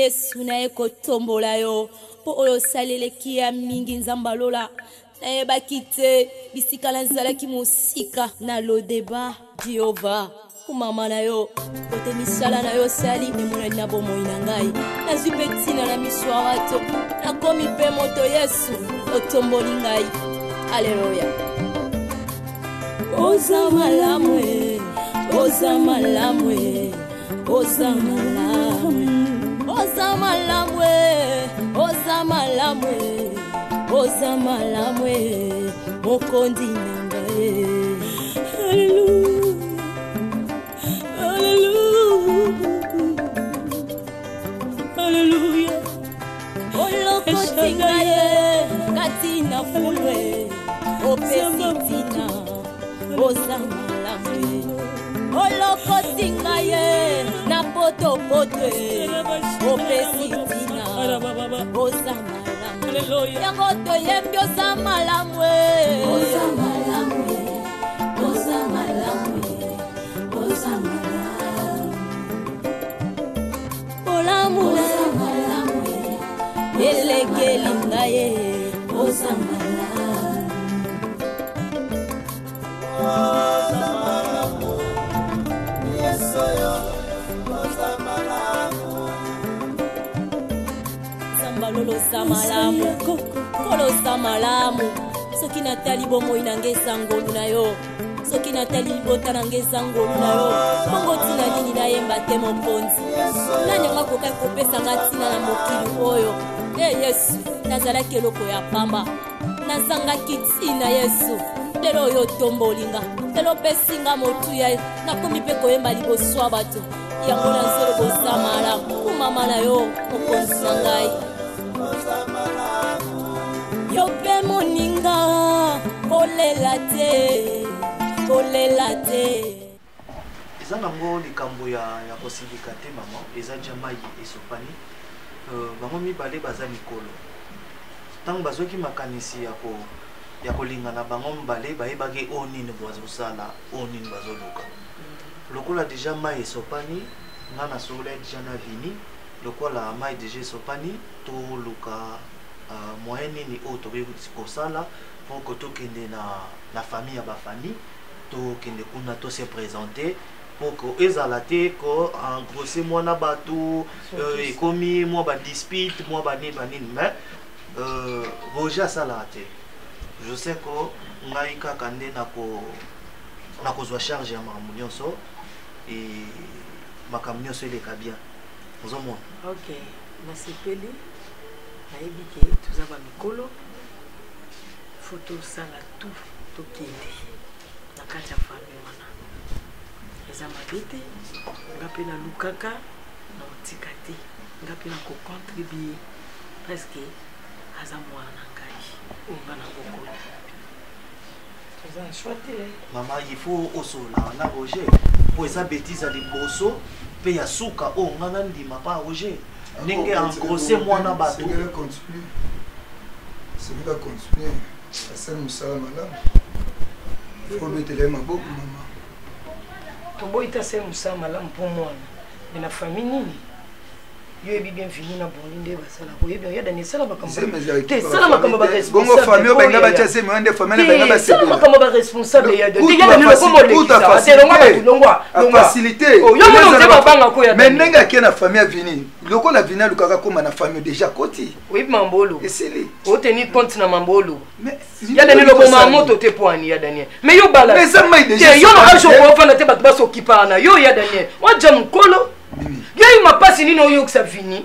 Yesu na eko tombola yo po oyo salele kia mingi nzambalola na eba kite bisika na nzalaki musika na lo deba Jehova kumama na yo kote misala na yo sali nemona na bomo inangai na zipetina na miswarato na komi pe moto Yesu otomboli ngai haleluya oza malamwe oza malamwe oza malamwe oza malamwe oza malamwe oza malamwe mokondi nangae haleluya olokotingaye katina fulwe opesitina oza malamwe olokotingaye na potopotwe opesitina oza malamwe yango toyembi oza malamwe oza malamwe oza malamwe oza malamwe oza malamwe elegeli ngaye oza malamwe oza malamwe yesoyo oza malamwe sambalolo samalamu kolo samalamu soki natali bomoi nangeza ngolu na yo soki natali libota nangeza ngolu na yo bongo tina nini nayemba te mokonzi nanyanga koka kopesanga tina na mokili oyo Yesu nazalaki eloko ya pamba nazangaki tina Yesu lelo oyo tombolinga lelo pesinga motuya nakomi mpe koyemba liboso ya bato yango nazolo kosamala kumama na yo mokonzi na ngai yo mpe moninga kolela te eza nango likambo ya kosilika te mama eza jamai esopani bango mibale baza mikolo ntango bazwaki makanisi ya kolingana bango mibale bayebaki o nini bazosala o nini bazoluka lokola deja mai esopani nga na solo deja na vini lokola mai deja esopani toluka moyen nini oyo tokoki kosala mpo ko tokende na famille ya bafamille tokende kuna tose présente mpo ko ezala te ko engrosse mwana bato ekomi mwa badispute mwa banini mais roger asalaka te je sais ko ngai kaka nde nakozwa charge ya makambo nyonso makambo nyonso eleka bien ozomona ok nasepeli nayebi ke toza bamikolo fo tosala tu tokende na kati ya famille wana eza mabe te nga mpe nalukaka na otika te nga mpe na kocontribue presque aza mwana na ngai oyo nga na bokolo toza na shwa te mama il faut osola na roger mpo eza bétise ya liboso mpe ya suka oyo nga na ndima pa roger ndenge engrosse mwana bato celui-là continue asali mosala malamu fo betela maboko mama toboyita asali mosala malamu mpo mwana me na famille nini yo yebi bienvenu na bondi nde basala koyebi oya dani esala makambo bongo famille obenga batia se mwende famille benga ba sala makambo ba responsable ya dani ya dani lokomo lekisa telongwa batulongwa facilité yo mona nze babanga ko ya mais ndenge akie na famille avini loko la vina lukaka koma na famille déjà koti oyebi mambolo esili oteni compte na mambolo ya dani lokoma moto te poani ya dani mais yo bala mais ça mai déjà yo no ajo ko fana te bato basokipa na yo ya dani wa jam kolo il m'a pas signé non que ça fini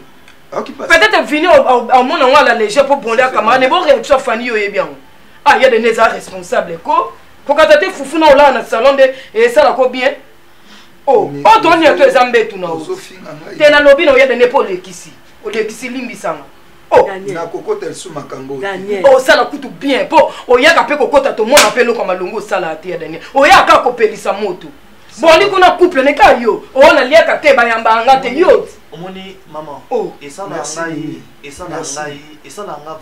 peut-être fini au monde on la léger pour bon les camarades bon réaction fani yo bien ah il y a des neza responsables ko quand tu te foufou na là na salon de et ça la ko bien oh on y a tous ambe tout na te na lobby no il y a des nepole kisi o de kisi limbisanga oh na kokota el suma kango oh ça la coûte bien po o ya ka pe kokota to mona pe lo comme longo sala te ya Daniel o ya ka ko pelisa moto bon ni kuna couple ne ka yo ona liaka te bayamba ngate yo Omoni maman. Oh, et ça n'a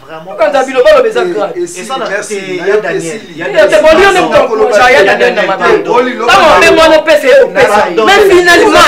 vraiment. Quand t'as vu le bal, ça grave. Et ça n'a merci. il y a Daniel. Il y a Daniel dans ma tête. Mais moi non PC. Mais finalement,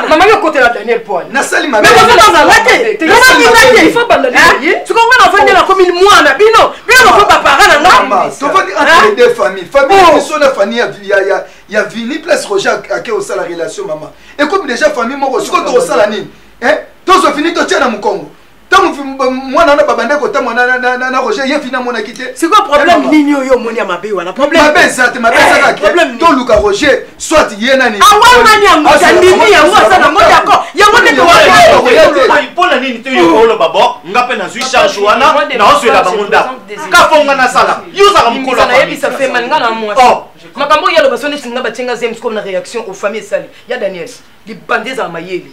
maman yo côté la Daniel Poil. Na sali ma. Mais vous êtes dans la tête. Il faut abandonner. Tu comprends en fait la commune moi na bino. Bino faut pas parler na nga. Tu vas dire entre les deux familles. Famille sont la famille il y a Vini place Roger à qui au la relation maman. Et comme déjà famille moi ce que tu au sala nini. Hein? Toi so fini to tiens na Mukongo. Moi na babande ko tamo na Roger ye fina mona quitté. C'est quoi problème nini yo moni ya mabe wana problème. Mabe ça te mabe ça ka. To Luka Roger soit ye nani. Ah wa mani ya muta nini ya wa ça na mo d'accord. Ya mo de ko pour la nini te yo lo babo ngape na zui charge wana na ozo la bamunda. Ka fonga na sala. Yo za mukolo na yebi ça fait man ngana moi. Oh. Makambo ya lo basone singa batenga zem comme na réaction aux familles sali. Ya Daniel, li bandés à mayeli.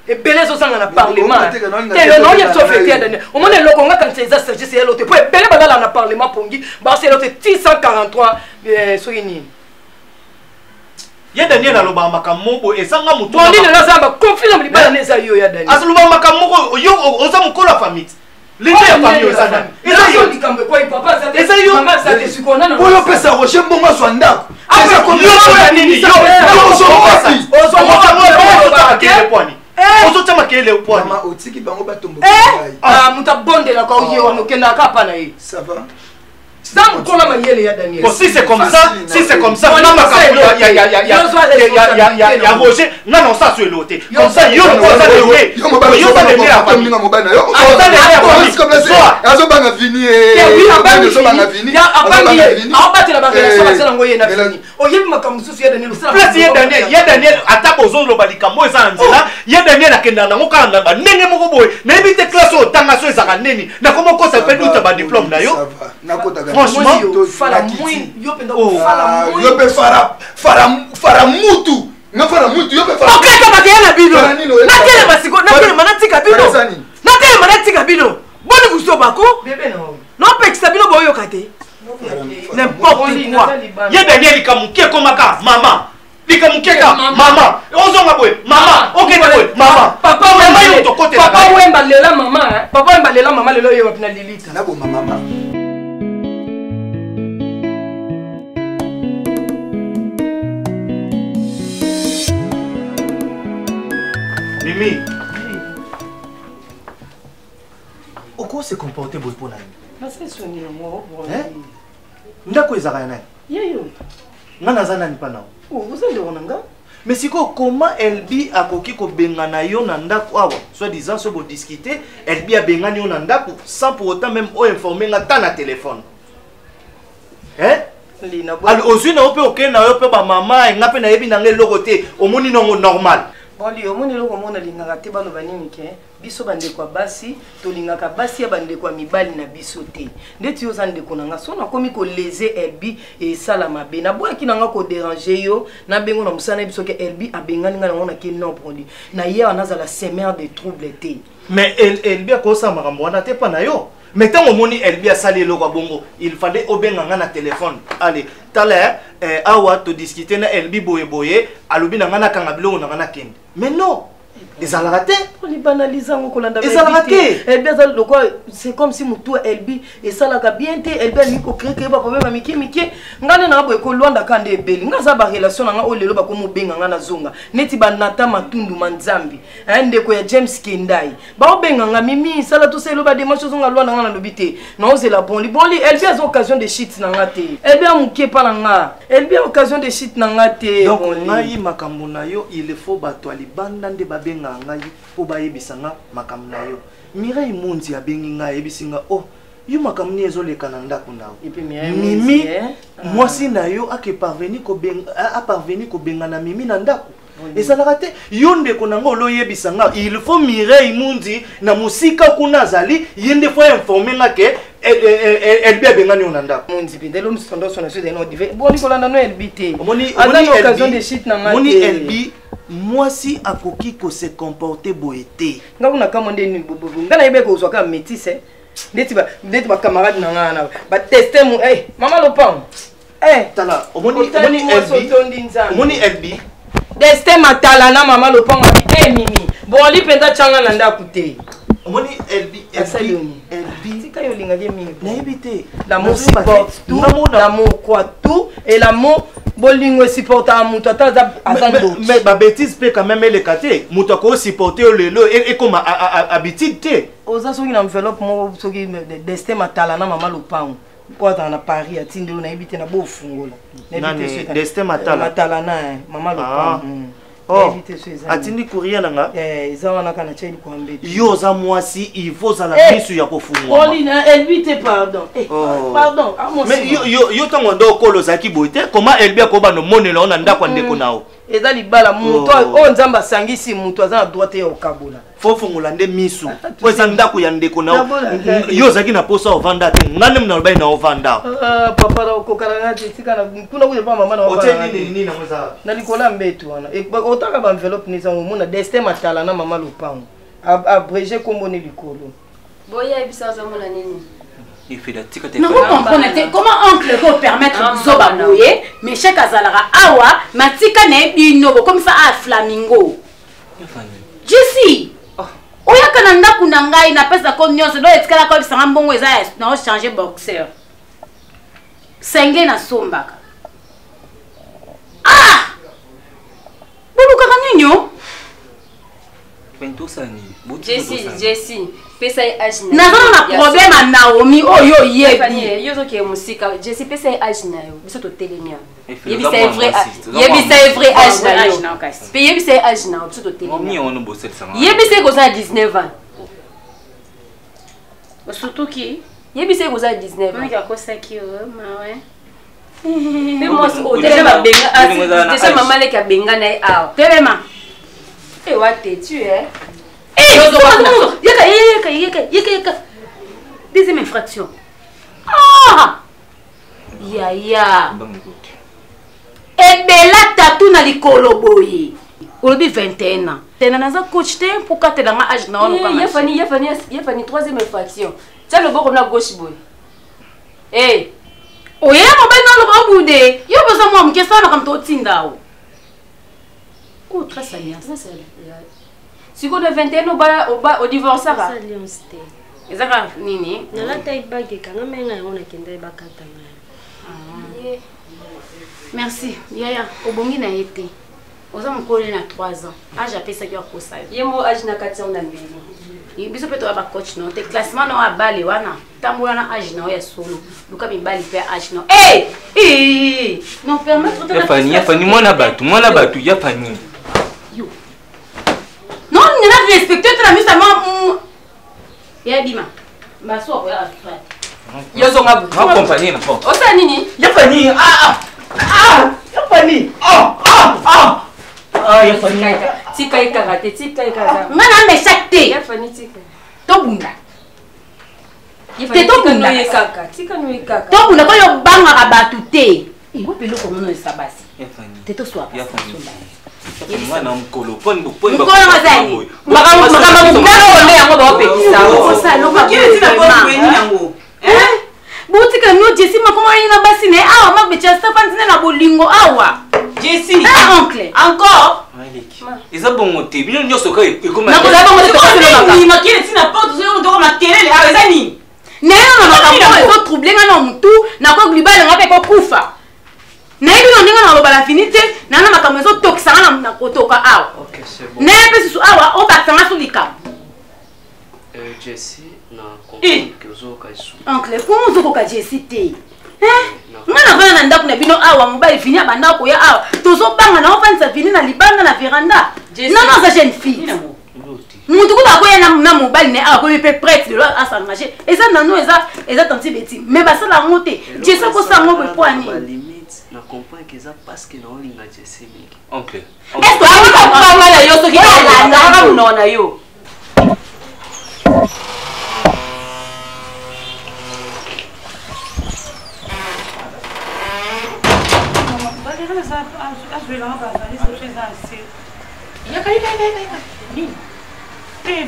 Et belé zo sanga na parlement. Tele non ya so fêter Daniel. Au moins le konga quand c'est ça c'est l'autre. Pour belé bala na parlement pongi, ba c'est l'autre 643 soyini. Ya Daniel aloba makambo et sanga mutu. Bon ni na zamba confirme li bala neza yo ya Daniel. Asuluba makambo yo oza mukolo la famille. Les deux familles aux Adam. Et ça yo dikambe quoi papa ça. Et ça yo maman ça te sukona na. Boyo pesa Roger mbongo swanda. Après combien de nini yo ozo tama kele uponi. Mama otiki bango batombo. Ah mutabondela kwa uye wanokenda kapa na hii. Ça va. Sam kola mayele ya Daniel. Si c'est comme ça, non ya Roger, non ça sur l'autre. Comme ça yo no ça le yo ça le mira pas minga mobana yo. Azo banga Vini azo banga Vini. Ya abangi abati na banga so basala ngoye na Vini. Oyebi makamususu ya Daniel sala. Plus ya Daniel atako zo lo balikambo eza nzela. Ya Daniel akenda na ngokanga ba ndenge moko boye. Na ebite classe o tanga so ezaka neni. Na komo ko ça fait doute ba diplôme na yo. Franchement, fala muito, yo penda fala muito. Yo pe fara mutu. Nga fara mutu yo pe fara. Okay, to bakela bino. Na tele masiko, na tele manatika bino. Na tele manatika bino. Boni gusto bako? Bébé non. Non pe kisabino boyo kate. N'importe quoi. Ye Daniel likamukie komaka mama. Likamukieka mama. Ozonga boy mama. Okenda boy mama. Papa wemba lela mama. Papa wemba lela mama lelo yo wapina lilita. Na bo mama. Mimi. Oko se comporter boy pour nani? Parce que soni mo. Ndako ezaka nani? Yeyo. Ngana zana ni pana. Oh, vous allez on nga? Mais siko comment Elbi akoki ko bengana yo na ndako awa? Soit disant so bo discuter, Elbi a bengani yo na ndako sans pour autant même o informer ngata na téléphone. Hein? Alors ozui na ope okena yo pe ba mama ngape na yebi na nge logote omoni nongo normal. Oli omoni loko mona lingaka te balo banini ke biso bande kwa basi to lingaka basi ya bande kwa mibali na biso te ndeti yo zande konanga so na komi ko léser Elbi et sala mabe na boya kinanga ko déranger yo na bengo na musana biso ke Elbi abengani nga na ke non prodi na ye anaza la semeur de trouble te mais Elbi ko sa makambo wana te pa na yo. Mais tant au moni Elbi a salé le bongo, il fallait obenga na téléphone. Allez, t'as awa to discuter na Elbi boye alobi na ngana kanga bilo na ngana kende. Mais non, ils ont raté. On les banalise en Kolanda. Ils ont raté. Elbi c'est comme si mutu Elbi et ça la bien te Elbi ni ko créer ba problème miki ngana na bo ko londa kande beli ngaza ba relation nga o lelo ba ko mubenga ngana zonga neti ba nata matundu manzambi ndeko ya James Kendai ba obenga nga mimi sala to selo ba démarche zonga londa ngana lobité na oze la bon li Elbi a occasion de shit na ngate Elbi a muke pa na nga Elbi a occasion de shit na ngate donc ngai makambo na yo il faut batwa libanda nde babenga ngai po bayebisa nga makambo na yo Mireille Mondi abengi nga yebisinga oh yo makambo ni ezoleka na ndako na Mimi mwasi na yo ake parvenir ko benga na Mimi na ndako et ça l'a raté yonde konanga oloyebisa nga il faut Mireille Mondi na musika kuna zali yende faut informer nga ke Elbi abengani na ndako Mondi bindelo msondo sona sur des noms divers bon Nicolas no Elbi te moni occasion de shit na ngate moni Elbi moi si akoki ko se comporter boete ngakuna kama ndeni bobo ngana yebe ko zoka métis ndeti ba camarade na ngana ba tester mu mama lopang tala omoni Elbi Destin matala na mama lopango mimi. Bon li penda changa na ndako te. Omoni Elbi. Tika yo linga mingi. Na ebité. L'amour supporte tout. L'amour croit tout et l'amour bolingo supporte à muto ata azando. Mais ba bêtise peut quand même les caté. Muto ko supporter lelo et comme habitude te. Oza soki na enveloppe mo soki Destin matala na mama lopango. Kwa dans Paris atinde na ebité na bo fungola. Destin matala. Matala na mama lopango. Oh, atindi courrier nanga. Zawana kana cheli kwambe. Yo za mwasi il faut ça la bisu ya kofungwa. Olina Elbi te pardon. Pardon. Mais yo tango ndo kolo zaki boite. Comment Elbi akoba no monela ona ndako ndeko nao. Eza libala muto o nzamba sangisi muto azana droite ya okabola. Fo fungola nde misu. Po eza ndako ya ndeko nao. Yo zaki na posa ovanda te. Ngane mna lobai na ovanda. Papa la kokala ngati tika na kuna kuye pa mama na ovanda. Oteni nini na moza. Na likola mbetu wana. Otaka ba enveloppe nisa mona Destin matala na mama lopango. Abrégé kombo ne likolo. Boya ebisa za mona nini? Il fait la tika te. Non, vous comprenez comment oncle peut permettre Zoba Boye, mais chaque Azalara Awa, Matika ne bino comme ça à Flamingo. Jessie. Oya kananda kunangai na pesa ko nyonso do etikala ko bisanga mbongo eza na changer boxer. Senge na sombaka. Ah! Bulu kaka ninyo? Jessie, pesa agina. Na problème à Naomi oyo yebi. Yo zo ke musika. Jessie pesa agina yo. Biso to telemia. Yebi c'est vrai. Yebi c'est vrai agina yo. Yebi c'est agina biso to telemia. Yebi c'est goza 19 ans. Surtout qui? Yebi c'est goza 19 ans. Moi ya kosa ki ma ouais. Mais moi déjà ma benga déjà maman le ka benga na a. Telema. Et what tu es? Non. Yaka. Deuxième infraction. Ah! Ya. Ebela tatu na likolo boye. Olobi 21 ans. Tena naza coach te pour ka te danga âge na ono kama. Yafani troisième infraction. Tiens le bord comme la gauche boy. Eh. Oye mo ba na lo bude. Yo besoin moi mkesa na kam to tindao. Oh très saliant. Si vous avez 21 au divorce, ça va. Ezaka nini? Merci. Yaya, obongi na été. Oza mokole na 3 ans. Âge apesa ki akosa. Yemo âge na 4 ans na mbeli. Biso pe to ba coach no te classement no abale wana. Tambola na âge na ya solo. Luka mibali pe âge no. Eh! Non permettre de Yafani mwana batu Yafani. Non, on a respecté la mise à moi. Ya bima. Maso ya afra. Yo zonga bu. Ma compagnie na po. Osa nini? Yafani. Yafani. Yafani. Tika ikarate, tika ikaza. Ngana me sakte. Yafani tika. Tobunda. Yafani tika no yekaka. Tika no yekaka. Tobunda ko yo banga ka batu te. Ngo pelo ko mono esabasi. Yafani. Teto swa. Yafani. Mwana mkolo poni mkolo mazali makamo mkolo yango ba opekisa osa loka kile tina kwa weni yango butika no Jessie makoma ina basi ne awa mabecha Stefan tina na bolingo awa Jessie oncle encore eza bongo te bino nyoso ka ekoma na ko za bongo te ko ni makile tina porte zo ndo makelele awa eza nini neno na makamo ko troubler ngana mutu na ko glibale ngape ko kufa na hivi ndo ndinga na lobala finite na na makambo zo tokisanga na kotoka awa OK c'est bon na pe su awa o batanga su likam Jessie na comprendre que zo ka isu oncle ko zo ko ka Jessie te ngana vana na ndako na bino awa mobali fini abanda ko ya awa tozo banga na ofanisa fini na libanda na veranda non ça jeune fille mutu ko ba ko ya na mobali ne awa ko pe prêtre de à s'engager et ça nano eza tanti beti mais ba sala ngote Jessie ko sango be poani na comprendre que ça parce que non linga Jessie mingi oncle est-ce que vous comprenez mal yo so ki ala na unona yo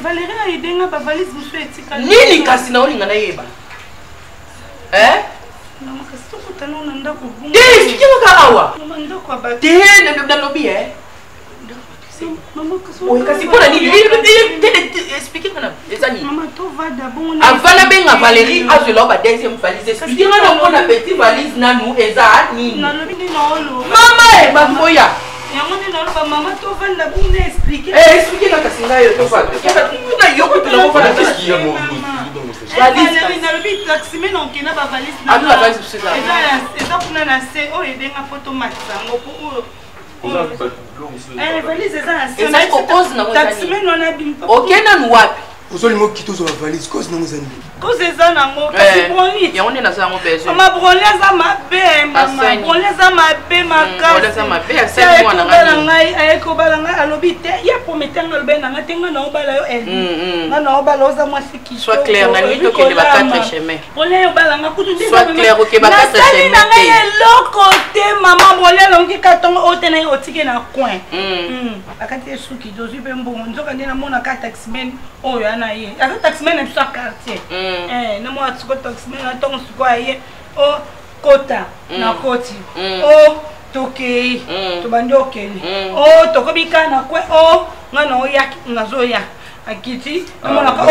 Valérie a aidé à valise vous etika nini kasi na olinga na yeba Nakasukutana na ndako bungu. Sikimo ka awa. Ndako ba. Te na lobi kasi mpona nini explique ngana eza nini avana benga Valérie azwela ba deuxième valise explique ngana mpona petit valise nanu eza nini mama bafoya yango nde naloba mama tovanda buna explique explique nga kasi ngai yo tovanda yoko tolakofana nalobi taximene okenda bavalise eza kuna na se oyo ebenga po tomatisa yango po oyo valise eza na se taximene wana bimi okenda nu wapi ozolinga okita ozwa bavalise cause nango eza nini cause eza nango kasi broni yango nde naza yango besoin mama broni eza mabe mama broni eza mabe makasi ngai ayekobala ngai alobi te ye prometanga alobi nanga te nga naobala yo nga naobala oza mwasi soit clair na nuit tokende ba 4 chemin broni ayobala nga kutu soit clair oke ba 4 chemin na ngai eloko te mama broni alongi katongo oyo te na ye otike na coin akati esuki tozwi mpe mbongo nzoka nde namonaka taximene oyo ana ye aka taximene na biso ya quartier na mwa tsiko taximene na tongo siko aye o kota na koti o tokei tobandi okende o tokobika na kwe o nga na oyaki nazoya akiti namonaka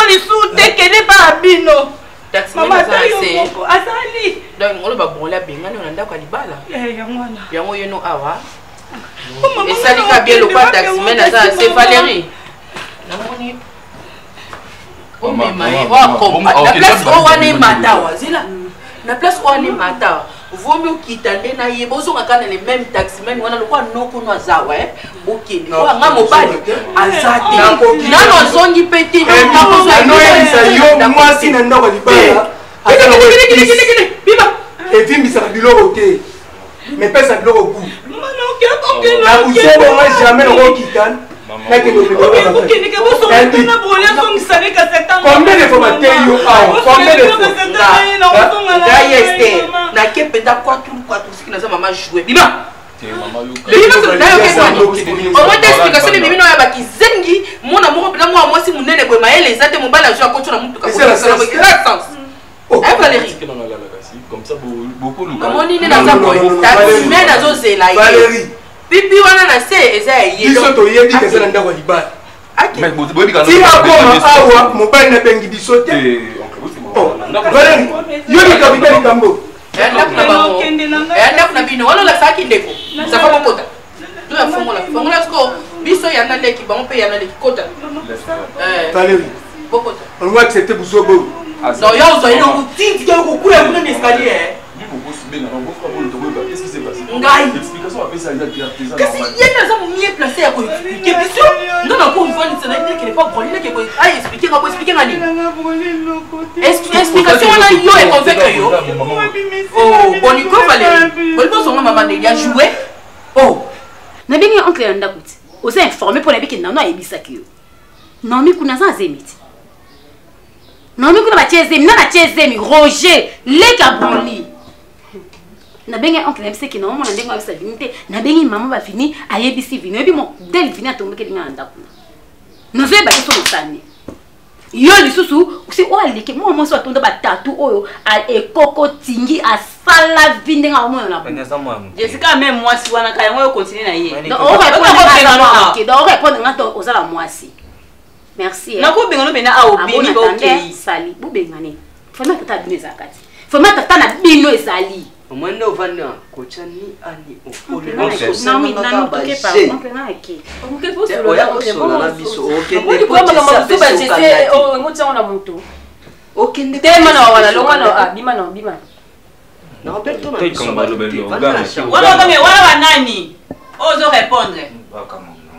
lisu te kende pa abino mama azali donc oloba bongola bengani ona ndako ya libala yango yeno awa Oh, esalika bien lokwa taximene aza se Valérie namoni omema na place oyo wana ematawa zila na place oyo wana ematawa vomi okita nde nayeba ozongaka na le même taximene wana lokwa nokono azawa okende oyo anga mobali aza te nano azongi mpe te anoyebisa yo mwasi na ndako ya libala biba evimbisaka biloko te mepesa biloko gu na busebo moi jamais nakokita combien de fois batei yo awa combien de fois nake mpenza kwatulu siki naza mama joue bima omoi explication de bimino oyabaki zengi mwana moko mpena mwa mwasi monene boye mayele eza te mobali azwi akoti na mutuka Valérie namoni nde naza boye taximene azozela ye pipi wana na se eza ya ye biso toyebi eza na ndako ya libala ti akoma awa mobali nabengi biso te yobi kapitali kambo ndako na bino wana olasaki ndeko safa mokota toyafongola siko biso yana leki bango mpe yana leki kota Valérie bokota olingo accepte buzobo non yo ozwa ino kutindi ke kokula kuna na escalier ngai kasi ye naza momie place ya koexplike biso nga nakomvanisa nainekele pa brolineke explike nga koexplike nga nini explication wana yo ekonvaincre yo boniko Valérie bolibozonga mabandeli ya joue nabengi oncle ya ndako ti oza informe mpo nayebiki nano ayebisaki yo naomi kuna aza azemi ti naomi kuna batie ezemi na batie ezemi Roger leka broli nabengi oncle nayebisaki naomona ndenge ayebisa vini te nabengi mama bavini ayebisi vini oyebi modele vini atombokeli nga na ndako nazoyebaki so mosani yo lisusu si oyo aleke mwa mwasi atonda batatu oyo ekoko tingi asala vi ndenge amona na Jessica même mwasi wana ka yango yo continue na ye orépondre nga to ozala mwasi merci nakobenga no bena awo bini ba okei sali bobengane fama tata bino ezakati fama tata na bino ezali omwende ovanda kocha ni ani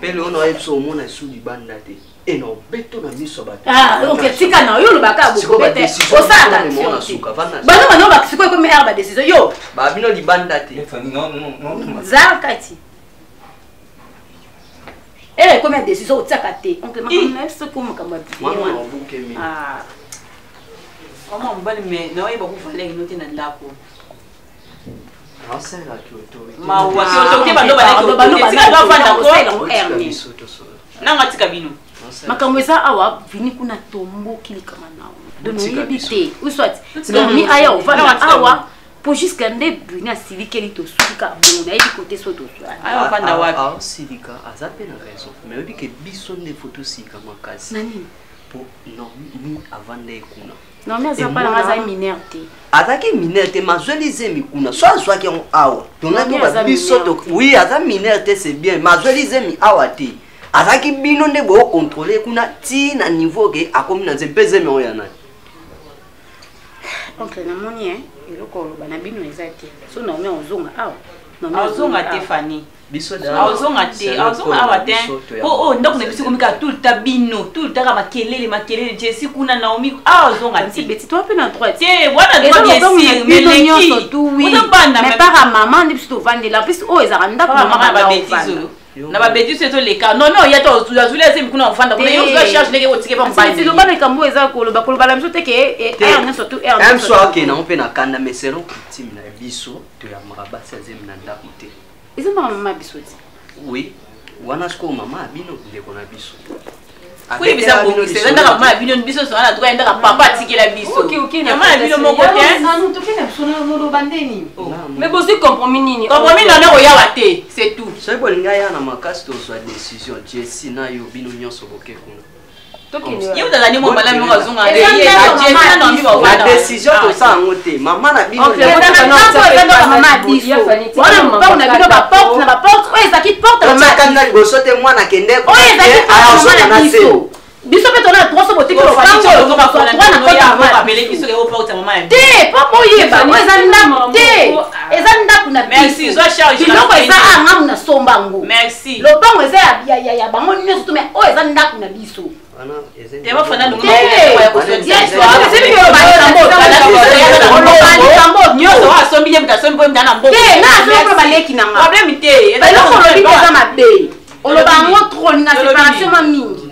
pele ono ayebiso omona esu libanda te eno beto na miso bato tika na yo lobaka bokobete osalaka bano bano bakisiko ekomi aire badécision yo babino libanda te za kati ekomi adécision otiaka te onklemakambo Comment on va mais non il va vous falloir une autre ndako. Asala ki autorité. Ma wa ki autorité bando nanga tika bino. Makambo eza awa vini kuna tombo kili kama nao. Dono yebite. Uswati. Dono mi aya ovana awa pour jusqu'à nde bina silikeli to suka bon na yiki côté so to so ayo fanda wapi silika azape na raison mais obi ke biso nde photo sika makasi nani pour non mi avant de kuna non mais ça pas la maza mineur te azaki mineur te mazwelize mi kuna so azwaki on awa tonaki ba biso to oui aza mineur te c'est bien mazwelize mi awa te azaki bino nde bo contrôler kuna ti na niveau ke akomi na zempeze mi oyana oncle na moni eloko loba na bino eza te so na me ozonga awa ozonga te Fanny biso ozonga te ozonga awa te oh ndako na biso komika tout le temps bino tout le temps ka makelele Jessie kuna Naomi ozonga te beti toi pe na droite te wana bien sûr meleki tout oui mais para maman ndi biso vandela plus o ezaka ndako maman ba bêtise na ba bêtise to les cas non ya to azula ese kuna ofanda kuna yo za charge leke otike pa mbali c'est le bana kambo eza koloba la mso te ke na surtout un soir ke na opena kanda mesero kitimi na biso to ya marabasi azem na ndako te ils ont maman biso ti oui wana sko mama bino ndeko na biso oui bisa ko c'est ndaka mama bino biso so na droit ndaka papa tikela biso OK mama bino moko te non to kena biso no bandeni mais bosi compromis nini compromis na ko yawa te c'est tout so bolinga ya na makasi to so décision Jessie na yo bino nyonso boke kuna yo tala ni mo malami mo azunga de ye Jessie na mbi ba la décision to sa ngote mama na bino mama biso wana mpa na bino ba porte oyo ezaki porte mama kanda liboso te mwana kende oyo ezaki porte na biso biso pe tona troso botiki lo pango to ba kwa na kota mama beleki so ke o porte mama ya te pa moyeba mo eza ndako te eza ndako na biso merci zo charge biloko eza angamu na sombango merci lopango eza ya bango nyonso to mais oyo eza ndako na biso wana ezende te ba fana nungu ya ko so nyoso asombi ye mtasombi po mtana mboko te na asombi baleki nanga problème te eloko lobi eza mabe oloba ngo trop ninga séparation ma mingi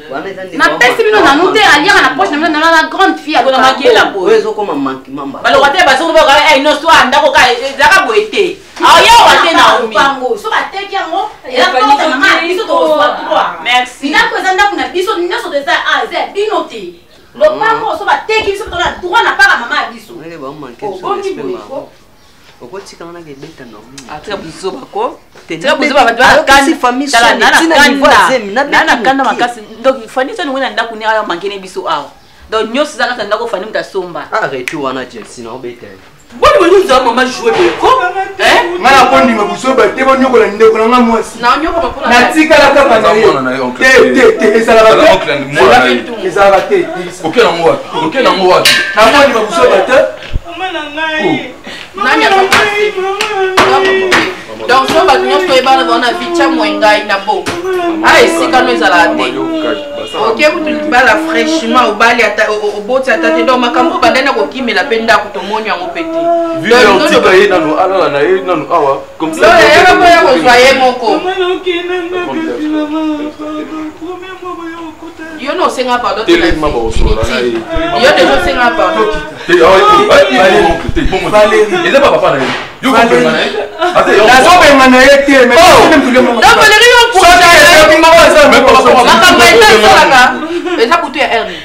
na pesi bino na nute aliaka na poche na na grande fille na makela po ozo koma manki mamba balo wate ba so ba eh no so anda ko ka zaka boete ya wate na omi bango so bateki yango ya porte mama biso to droit merci ndako ezanda kuna biso nyonso de ça eza bino te lopango so bateki biso to na droit na para mama biso ele ba manki so respect okotika na ke beta na omi atra buzo bako atra buzo ba ba kasi famille so na kanda makasi donc Fanny so ngwana ndako ni ayo mankene biso awo donc nyoso zaka ndako Fanny mutasomba arrête wana Jessie na obeta boni zo mama jouer beko ngana kondi mabusoba te bo nyoko la ndeko na mwasi na nyoko mapona na tika la kapa na yo te ezala ba ezala te OK na moi na kondi mabusoba te nani atakasi donc so ba nyonso to ebana bona vicha mwengai na bo esika no ezala te OK butu bala fraîchement obali ata oboti ata te donc makambo bandana ko kimela pe ndako to monyo yango pete donc tika ye nanu ala na ye nanu awa comme ça ya ko ya ko soye moko yo no senga pardon te le maba osola na ye yo déjà senga pardon te il est pas papa na ye yo comprendre na ye ate yo na so benga na ye te mais donc Valérie yo pour ça makambo esalaka eza kutu ya Ernie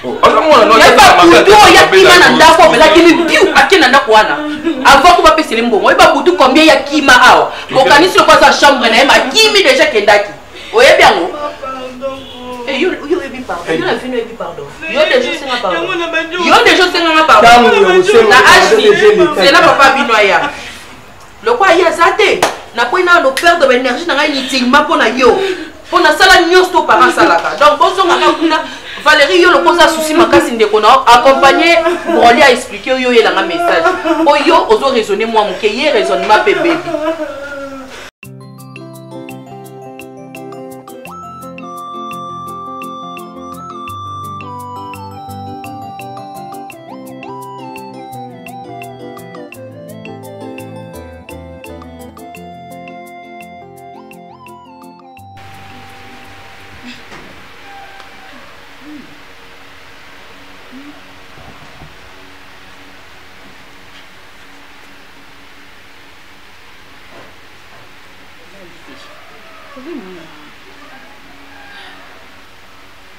ya kima na ndako pela kili biu akina ndako wana avant ko bapesele mbongo eba kutu combien ya kima awa bokanisi ko sa chambre na ye makimi déjà kendaki oyebi yango yo ebi pardon yo na vino ebi pardon yo déjà senga pardon yo déjà senga pardon na agi c'est là papa bino aya le quoi ya zate na po ina no perdre énergie na ngai inutilement pona yo pona sala nyonso parents salaka donc bozonga kuna Valérie yo le posa souci makasi ndeko na accompagner Broly a expliquer yo yelanga message oyo ozo raisonner moi moke ye raisonnement pe baby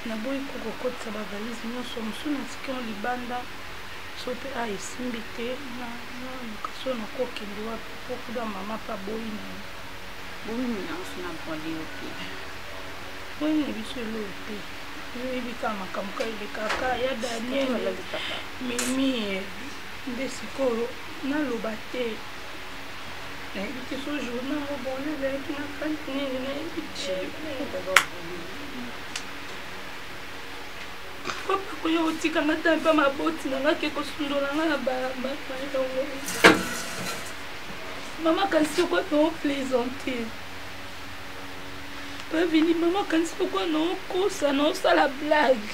naboyi kokokotisa bavalise nyonso mosu na tika libanda sope a esimbi te na kaso na kokende wapi pokuda mama pa boyi na boyi na sina poli opi boyi na biso elo te yoyebi ka makambo ka elekaka ya Daniel mimi nde sikoyo naloba te nayebi te so jour nango bongo ezalaki na fasi nini nayebi te papa koya kotikanga ta mpe maboti nanga ke kosundola nga na balabala yango mama kanisi okwa nao plaisante pavini mama kanisi okwa nao kosa naosala blague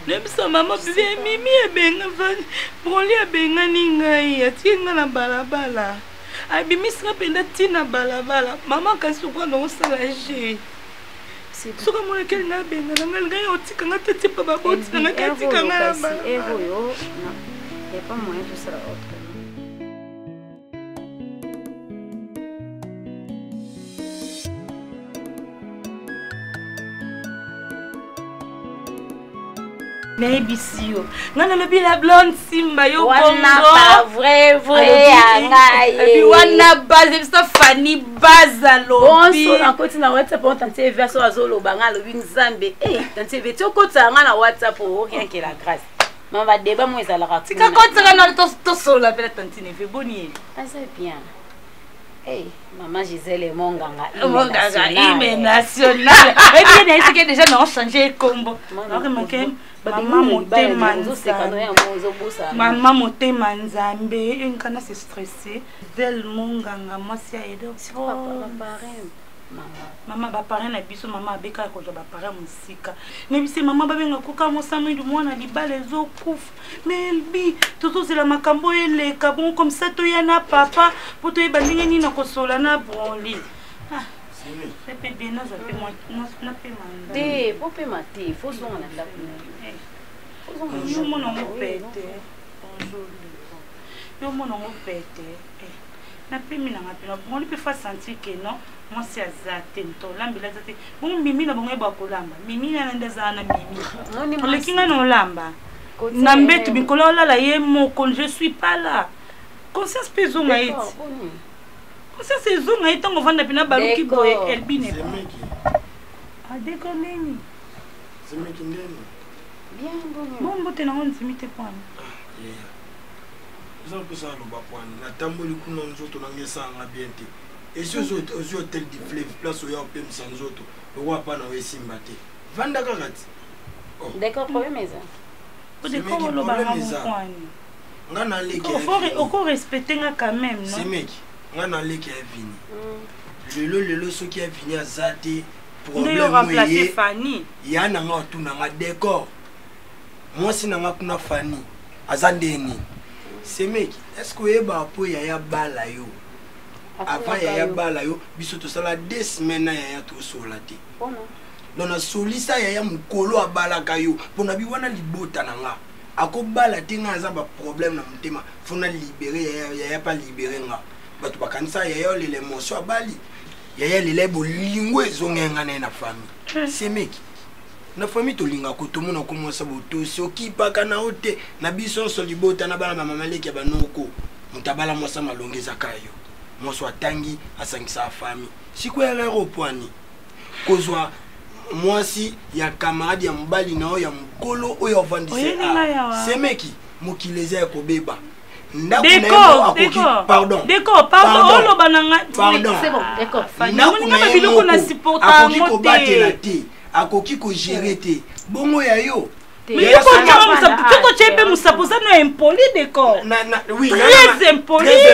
nebisa mama bebe mimi ebenga broli abengani ngai atie nga na balabala abimisanga mpenza ntina balabala mama kanisi okwa naosala je soka mwana keli na benga na ngai ngai otikanga te tipa baboti na ngai atikanga na balabala et pas moyen de ça autre. nayebisi yo nga nalobi la blonde simba yo wana pas vrai epi wana base biso Fanny baza lobi bonso nakoti na WhatsApp on tante verso azoloba nga lobi nzambe tante ve tokota nga na WhatsApp rien que la grâce mama ba débat mo ezalaka tika kotaka na to sola pela tante ne ve boni c'est bien. Hey, maman Gisèle Monganga hymne national. Et bien ici que déjà non changé combo. Maman motema nzambe nkana se stressé Gisèle Monganga moi si aide mama ba parent na biso mama abeka ko ba parent musika ne bise mama ba benga koka mosami du mwana libala zo kufa melbi toto zela makambo eleka bon comme ça to yana papa poto e bandinga ni na kosola na broli ah c'est pe bien na za pe moi na pe manda te po pe mate faut son na la yo mona mo pete bonjour yo mona mo pete na pe mina ngapela bon li pe fa sentir que non moi c'est azatento lambila zate bon mimi na bongo ba kolamba mimi na ndeza na mimi on le kinga no lamba na mbetu bikolo la ye moko je suis pas là conscience peso ngaiti conscience ezo ngaiti tango vanda pina baluki boye elbine a déconner c'est meki ndeni bien bon mbote na on zimite point ils ont besoin de bapouane na tamboli kuna nzoto na ngesanga bien te et si aux hôtels du fleuve place où il y a un peu sans autres le roi pas na wesimba te vanda kakati d'accord problème ça de comment le baron ngana leki il faut respecter quand même non c'est mec ngana leki a vini lelo ce qui a vini à zate problème remplacer Fanny ya na nga tu na nga décor moi si na nga kuna Fanny azandeni c'est mec est-ce que eba po ya bala yo avant ya bala yo biso to sala 2 semaines ya to sola te donc na solisa ya mukolo abalaka yo pona bi wana libota nanga akobala te nga za ba problème na mutema fona libérer ya pas libérer nga batu bakanisa ya les émotions abali ya les bolingo ezongenga na famille c'est mec na famille to linga ko to mona ko mosa boto soki paka na ote na biso so libota na bala mama maleki ya banoko mutabala mosa malongeza kayo moso atangi asangisa famille sikwa erreur poani kozwa mwasi ya camarade ya mbali na ya mkolo oyo vandise semeki mokileza ya kobeba d'accord olo bananga c'est bon d'accord akoki kobatela te akoki ko gérer te bongo ya yo mais il faut que musaposa no impoli d'accord oui très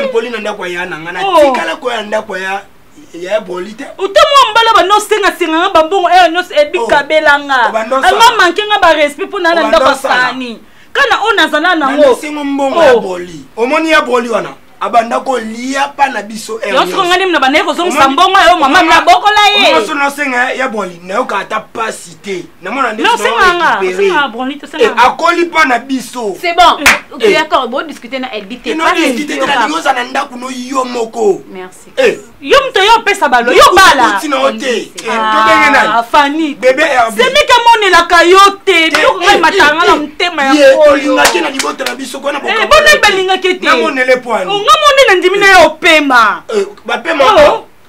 impoli na ndako ya nanga na tikala ko ya ndako ya bolite utomo mbala ba no senga senga bambongo no ebikabelanga anga mankenga ba respect pona na ndako sani kana ona zana nango sengo mbongo ya boli omoni ya boli wana abanda ko lia pa na biso yo so ngani mna baneko zo sambongo yo mama na bokola ye mo so no senga ya boli na yo ka ta pasité na mona ndi no senga boli to senga akoli pa na biso c'est bon d'accord bon discuter na elbité pas discuter na yoza na ndaku no yo moko merci yo mto yo pesa balo yo bala tina ote to bengena Fanny bébé c'est mika mon belaka yo te biloko ngai matanga na motema ya koyo olingaki na libota na biso kona bona balingaki te namonele pwani nga monene ndimi na yo opema bapema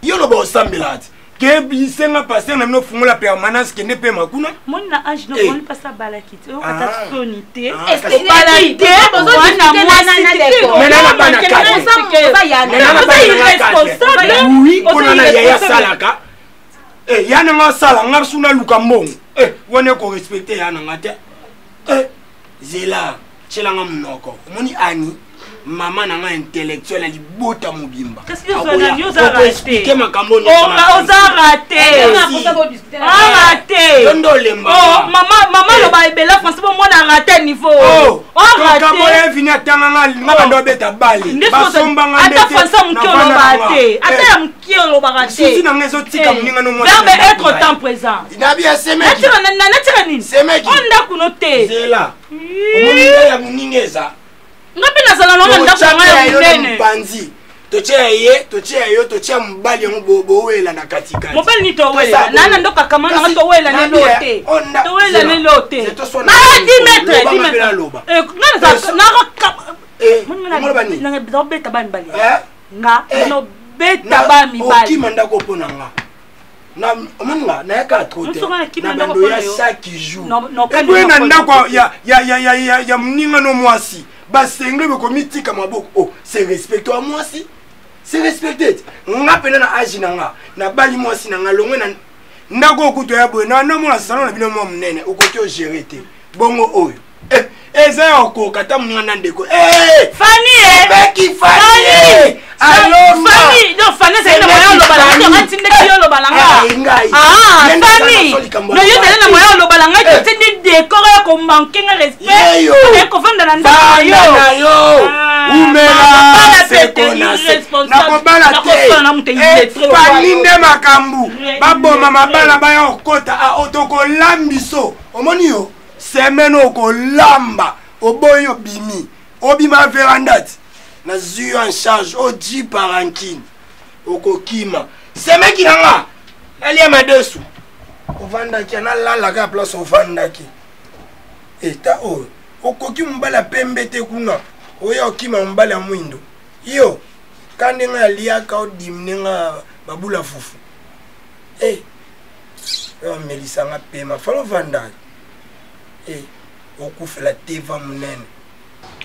yo loba osambela ati ke bisenga paster na mino fungola permanence kende pema kuna moni na ange no moni pasa balaki te okata soni te balaki te wana oui kuna na yaya salaka yana nga sala nga suna luka mbongo wone ko respecter yana nga te zela chelanga mnoko moni ani mama nanga intellectuel ali bota mobimba qu'est-ce que ça n'a yo za raté ke makambo ni oza raté ndo lemba mama lo ba ebela français bon mona raté niveau raté kamo ya vini atanga nga ndo beta bali basomba nga ata français mukio lo ba raté ata mukio lo ba raté sisi na ngezo tika mninga no verbe être temps présent inabi ya semeki natira nini semeki onda kuno te zela omoni ya muningeza ngapi nazala nona ndako ya munene mpanzi tochea yo tochea mbali yango bowela na katikati mobali ni towela nana ndoka kama na towela ne lote towela ne lote na 10 mètres nana nana nanga beta ba mbali nga no beta ba mibali okimanda ko pona nga na omonga na yaka trote na bando ya chaque jour et na ndako ya mninga no mwasi basengwe bekomitika maboko c'est respecté à moi si c'est respecté nga pena na age nanga na bali mwasi nanga longwe na ndako okuto ya boye na mona salon na bino mo mnene okoki o gérer te bongo oyo eza ya okokata mninga na ndeko Fanny beki Fanny alors Fanny non Fanny c'est na moyo lo balanga ngatinde kiyo lo balanga Fanny no yo tele na moyo lo balanga tindi décor ko manquer respect et ko vendre na ndako yo umela sekona na ko bala te Fanny nde makambu baboma mabala baya okota a otoko lambiso omoni yo semaine oko lamba oboyo bimi obima verandati na zuyo en charge oji parankine okokima semeki nanga elia madesu ovandaki na lala ka place ovandaki eta o okoki mbala pembe te kuna oya okima mbala mwindo yo kandi nga liaka odimninga babula fufu melisa nga pema falo vandaki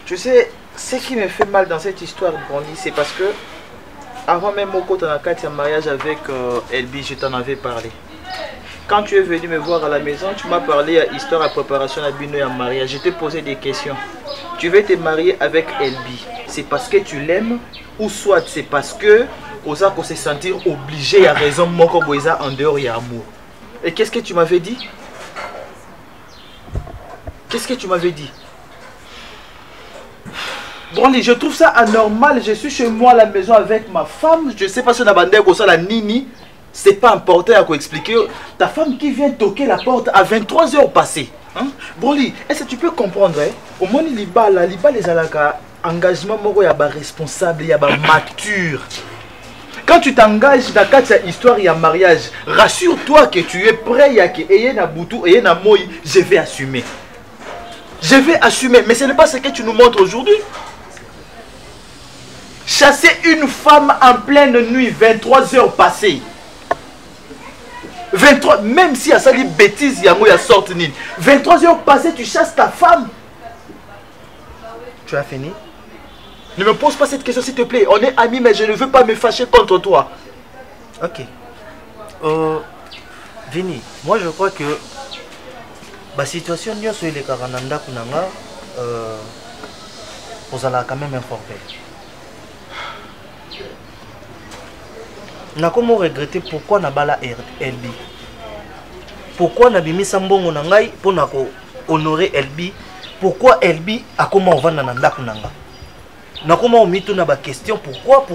Tu sais, ce qui me fait mal dans cette histoire, Brandy, c'est parce que avant même mon côté en mariage avec Elbi, je t'en avais parlé. Quand tu es venu me voir à la maison, tu m'as parlé à histoire à préparation à Bino et à mariage. Je t'ai posé des questions. Tu veux te marier avec Elbi, c'est parce que tu l'aimes ou soit c'est parce que Osa qu'on se sentir obligé à raison Moko Boisa en dehors et amour. Et qu'est-ce que tu m'avais dit? Qu'est-ce que tu m'avais dit? Brandy, je trouve ça anormal. Je suis chez moi à la maison avec ma femme. Je sais pas si on a bandé comme ça la nini. C'est pas important à expliquer. Ta femme qui vient toquer la porte à 23h passées. Hein? Brandy, est-ce que tu peux comprendre? Au moins, les alaka engagement moko ya ba responsable, ya ba mature. Quand tu t'engages dans cette histoire, il y a mariage. Rassure-toi que tu es prêt. Il y a que Eyena Boutou, Eyena Moi, je vais assumer. Je vais assumer, mais ce n'est pas ce que tu nous montres aujourd'hui. Chasser une femme en pleine nuit, 23h passées. 23, même si il y a ça des bêtises, il y a sorti. 23h passées, tu chasses ta femme. Tu as fini? Ne me pose pas cette question s'il te plaît. On est amis, mais je ne veux pas me fâcher contre toi. Ok. Vini, moi je crois que la situation sur les Karananda Kunanga, vous allez quand même informer. On a comment regretter pourquoi on a bala Elbi. Pourquoi on a mis Sambongo Nangai pour honorer Elbi. Pourquoi Elbi a comment on va Nanda Kunanga. On a comment on met une question pourquoi.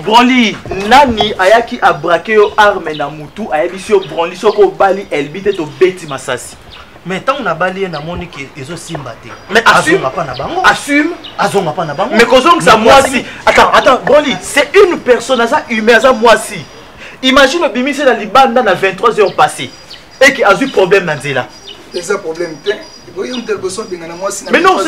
Brandy, nani ayaki a braqué au arme na mutu ayabi sur Brandy soko bali Elbi te to beti masasi. Mais tant on a balayé na monique et zo simbate. Mais assume pas na bango. Assume azonga pas na bango. Mais kozong ça moi si. Attends, Brandy, c'est une personne ça humaine ça moi si. Imagine bimi c'est la libanda na 23h passées. et qui a eu problème dans là. C'est un problème. Mais non,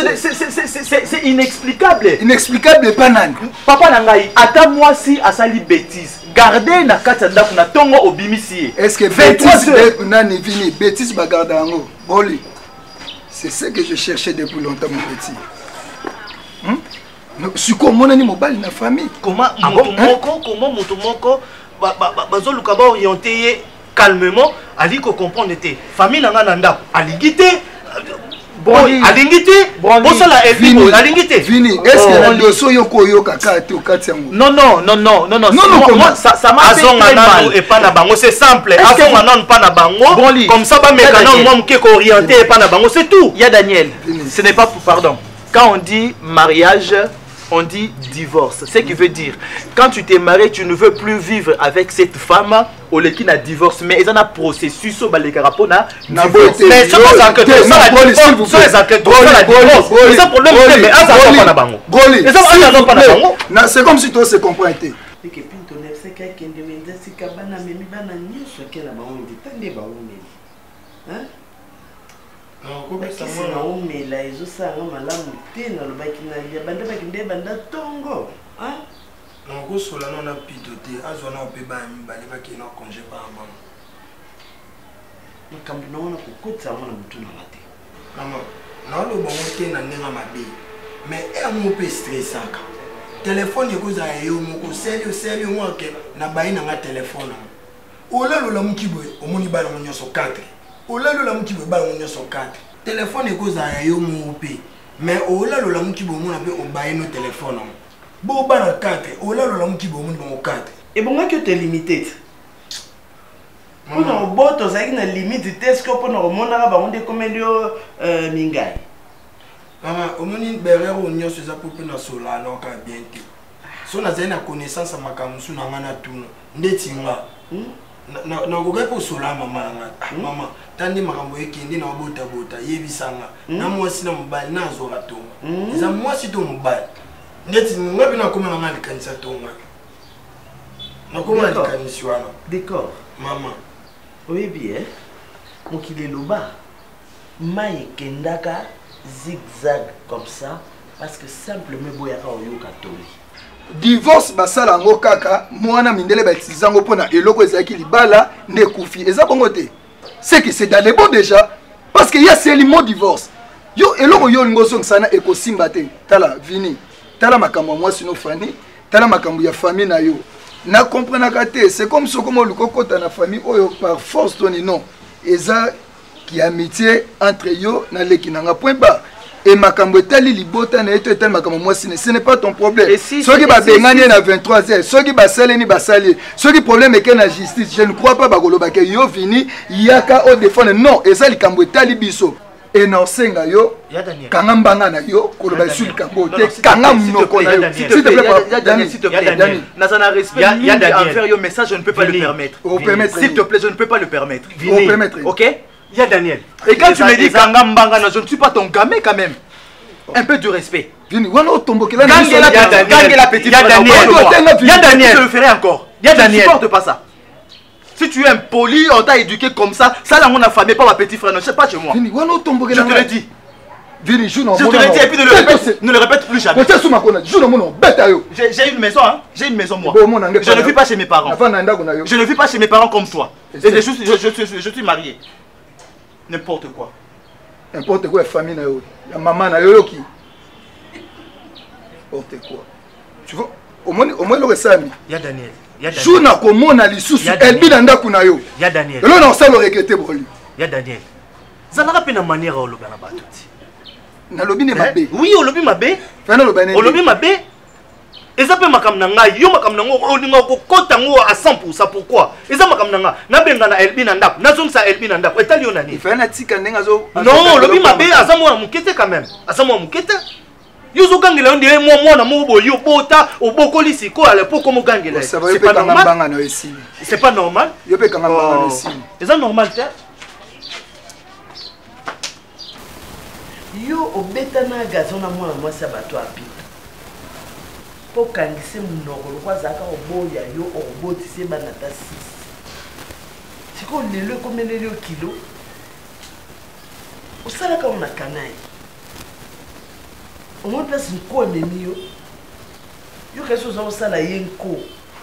c'est inexplicable. Inexplicable, pas nan. Papa Nangaï, attends moi si à sali bêtise. Gardez na katanda kuna tongo obimisi. Est-ce que bêtise nani vini bêtise ba garder ango. Boli. C'est ce que je cherchais depuis longtemps mon petit. Si comment nani mobile na famille. Comment moto moko bazo lukaba orienté calmement ali ko comprendre té famille nanga nanda aligité. Bon, alingité. Bon ça la Elbi alingité. Vini, est-ce que la dosso yoko yoka kati au kati yango? Non. Moi ça m'a fait très mal et pas na bango, c'est simple. Azonga non pas na bango. Comme ça ba mécanon moi m'ke orienté et pas na bango, c'est tout. Il y a Daniel. Ce n'est pas pardon. Quand on dit mariage, on dit divorce. Ce qui veut dire, quand tu t'es marié, tu ne veux plus vivre avec cette femme, au lieu qu'il y a divorce. Mais il y a un processus au Balekarapona. Mais c'est pas ça que tu as ça, la divorce. C'est ça que tu as la divorce. Mais ça, problème, mais ça, ça pas bango. C'est comme si toi, c'est comprends. Kisi na umela ezosanga malamu te na lobaki na lia banda bakinde banda tongo hein nako sola na pito te azona pe ba mibale bakina congé par maman makambo naona kokotsa mwana mutu na mate mama na lo bongo te na ndenga mabe mais mo pe stressaka téléphone ekoza yo moko sérieux moi ke na bayi na nga téléphone olalo la mukibo omoni bala monyoso 4 olalo la mukibo bala monyoso 4 téléphone ekoza yo mope mais olalo la mukibo mona be obaye no téléphone bo bala 4 olalo la mukibo moni bo 4 et bon que tu es limité on boto ça qui na limite test que pour nous mona ba on de comédio mingai mama omoni berero nyoso za pope na sola no ka bientôt so na zena connaissance makamusu na ngana tuno ndeti nga na goga ko sola mama mama tandi makambo ekindi na bota yebisanga na mwasi na mobali na azora tonga eza mwasi to mobali ndeti ngabi na koma na kanisa tonga na koma na kanisa wana d'accord mama oui bien mokile loba mai kendaka zigzag comme ça parce que simplement boyaka oyo katoli divorce basala ngo kaka mwana mindele batizango pona eloko ezaki libala ne kufi eza bongo te c'est que c'est dans les bons déjà parce que y a c'est le mot divorce yo eloko yo ngoso nsana ekosimba te tala vini tala makambo moi sino fani tala makambo ya famille na yo na comprendre kate c'est comme ça comme luko kota na famille oyo par force toni non eza qui amitié entre yo na lekinanga point bas et makambo tali libota na eto etal makambo moi ce n'est pas ton problème ceux qui ba bengani na 23h ceux qui ba saleni ba sali ceux qui problème est que na justice je ne crois pas bagoloba ke yo vini yaka au défendre non eza likambo tali biso et non senga yo kanga mbanga na yo koloba sur likambo te kanga munoko na yo s'il te plaît Daniel s'il te plaît Daniel nazana respect il y a Daniel un message je ne peux pas le permettre s'il te plaît je ne peux pas le permettre OK. Il y a Daniel. Et quand tu me dis Kanga Mbanga, je ne suis pas ton gamin quand même. Un peu de respect. Vini, voilà au tombeau qu'il a la petite. Il y a Daniel. Je le ferai encore. Il y a Daniel. Je ne supporte pas ça. Si tu es impoli, on t'a éduqué comme ça. Ça, là, mon famille, pas ma petite frère. Ne sais pas chez moi. Vini, voilà au tombeau qu'il a. Je te le dis. Vini, je te le dis et puis ne le répète plus jamais. J'ai une maison, hein. J'ai une maison, moi. Je ne vis pas chez mes parents. Je ne vis pas chez mes parents comme toi. Et je suis marié. N'importe quoi. N'importe quoi, famille, la maman, qui. N'importe quoi. Tu vois, au moins le resami. Il y a Daniel. Joue na komona lisusu elbi na ndaku na yo. Il y a Daniel. Et là on s'est regretté broli. Il y a Daniel. Ça n'a pas une manière au loba na batuti. Na lobi ne mabe. Oui, au lobi mabe. Fana loba ne. Au lobi mabe. Et ça peut makam nanga yo makam nango olinga ko kota ngo à 100% pourquoi? Et ça makam nanga na benga na elbi na ndaku. Na zom sa elbi na ndaku. Etali yo nani? Fana tika ndenga zo. Non, lobi mabe azamo na mukete quand même. Azamo mukete. Yozo gangela on dirait moi na mobo yo bota obokoli siko à l'époque comme gangela. C'est pas normal. C'est pas normal. Yo pe kanga banga ici. C'est normal ça. Yo obetana gazon na mwana mwasi abato api. Po kangise munoko lokwa zaka oboya yo obotise banata 6. Tu sikoyo lelo ekomeleli yo kilo osalaka mo na kanai omoi place nko amemi yo yo kasi oza kosala ye nko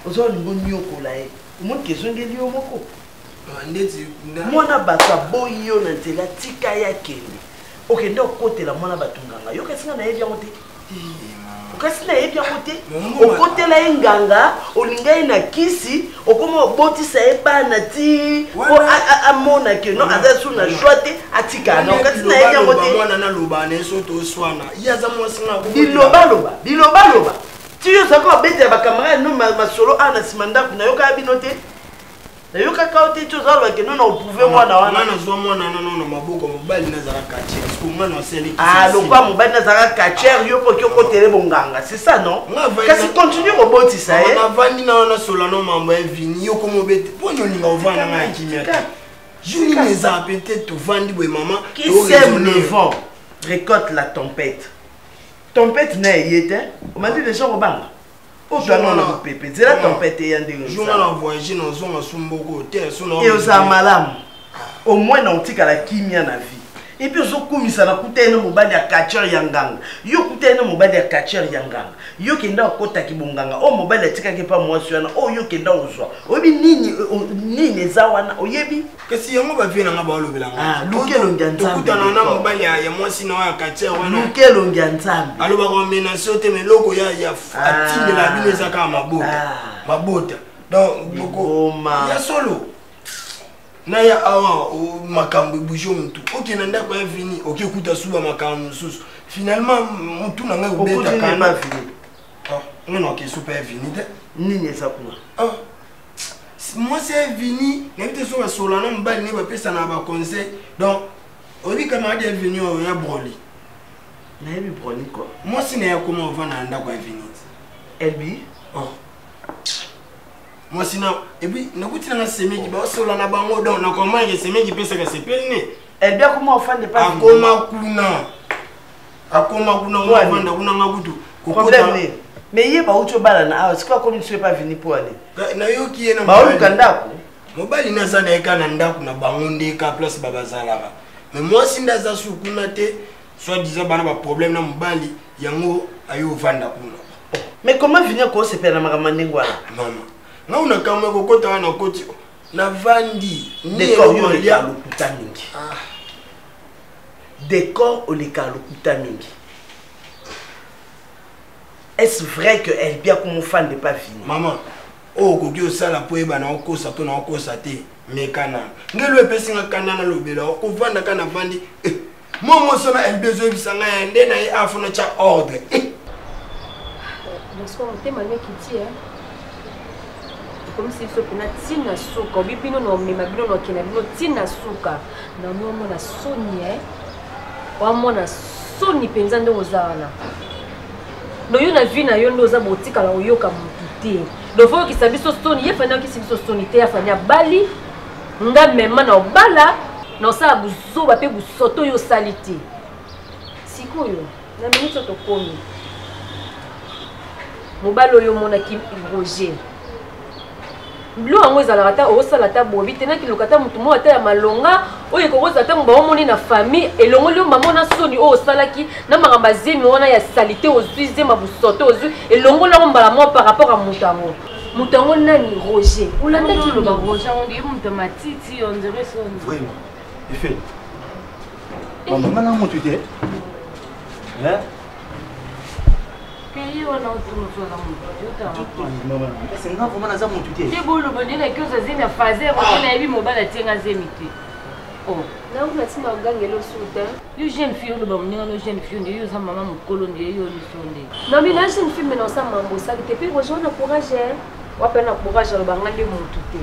oza olingo nyokola ye omoi kezongeli yo moko mwana bato aboyi yo na nzela tika ye akende okende okotela mwana bato nganga yo kasi nga nayebi yango te okasi nayebi yango te okotela ye nganga olinga ye na kisi okoma obotisa ye bana ti po amona ke no aza su na joi te atikana okasi nayebi yango te bilobaloba ti yo ozaka obetela bakamarade no masolo a na nsima ndako nayokaka bino te nayokaka o te ti ozaloba ke no na oprouve mwana wana nazwa mwana nano maboko mobali nazalaka lokwa mobali nazalaka kachere yo mpoki okotele bonganga c'est ça non kasi continue kobotisa ye navandi nao nasola no mambo evini yo komobete mponi olinga ovanda nga ya kimia juni eza peut-être tovandi boye mama qui sème le vent récolte la tempête na eye te omandi déjà kobanga otwana na mopepe nzela tempête eya ndenge journal na voyage nazonga sumboko te e ozala malamu au moins na otikala kimia na vie et puis ozokumisa na kuta ye na mobali ya kachere ya nganga yo kuta ye na mobali ya kachere ya nganga yo kenda okotaki bonganga oyo mobali atikaki mpa mwasi wana oyo yo kenda ozwa oyebi nini eza wana oyebi kasi yango bavie nanga baolobelanga luke elongi ya nzambe okutana na mobali ya mwasi na oyo ya kachere wana luke elongi ya nzambe alobaka omenasi o te meloko ya atindela bino eza kaka mabota donc ya solo naya awa makambo ebouge mutu okenda ndako ya vini okekuta suba makambo mosusu finalement mutu na ngai obetakana ngana okesupa ya vini te nini eza kuna mwasi ya vini nayebi te so basola na mobali ne bapesa na baconseil donc oyebi camarade ya vini oyo ya broli nayebi broli quoi mwasi na ya koma ovanda na ndako ya vini elbi mwasi na ebi nakutina na semeki basola na bango donc nakomanga semeki pesaka sepeli ne elbi akoma ofande pa akoma kuna ovanda kuna ngabutu problème mais ye bauti obala na awa sikoyo akomi so epa vini po ale nayoki ye na baoluka ndako mobali naza na eka na ndako na bango ndeka place babazalaka mais mwasi nde aza su kuna te soit disant bana baproblème na mobali yango ayo ovanda kuna mais comment vini akosepela na makambo ndenge wana mama nga unakamwe kokota wana koti na vandi décor yo oleka lokuta mingi décor oleka lokuta mingi est-ce vrai que elle bien comme fan de pas vini maman oh koki osala po ebana okosa to na okosa te mekana ngelo epesinga kana na lobela okovanda kana vandi momo sona elle besoin bisanga ya nde na ye afuna cha ordre bonsoir motema nekiti comme si sopena tina suka obipino no mema bino no kena bino tina suka na momo na soni wamona soni penza ndo ozana no yo na vie na yo ndo oza botika la oyoka mutu te do fo ki sabiso soni ye fanya ki sabiso soni te afanya bali nga mema na obala na osala buzoba pe busoto yo salite sikoyo na minute to komi mobalo yo mona ki Roger Blo ango ezalaka ta osala ta bobi tena kiloka ta mutu mo ata ya malonga oyo kokoza ta mba omoni na famille elongoli yo mama na soni o osalaki na makamba zemi wana ya salite ozwi zema busoto ozwi elongoli ngo mbala mo par rapport à mutu yango nani Roger olandaki loba Roger on dit mutu matiti on dirait soni vraiment effet maman na mutu te hein Pays on a autour de la maman c'est nga vraiment naza mutu te c'est beau le bonheur que ça zemi fazer on a vu mobile tenga zemi te oh na una tima ngangelo suta yo jeune fille le bonheur no jeune fille yo sa maman mukolo ndi yo ni sonde na mi na jeune fille na sa mambo sa te pe rejoindre courage wape na courage le bangande mutu te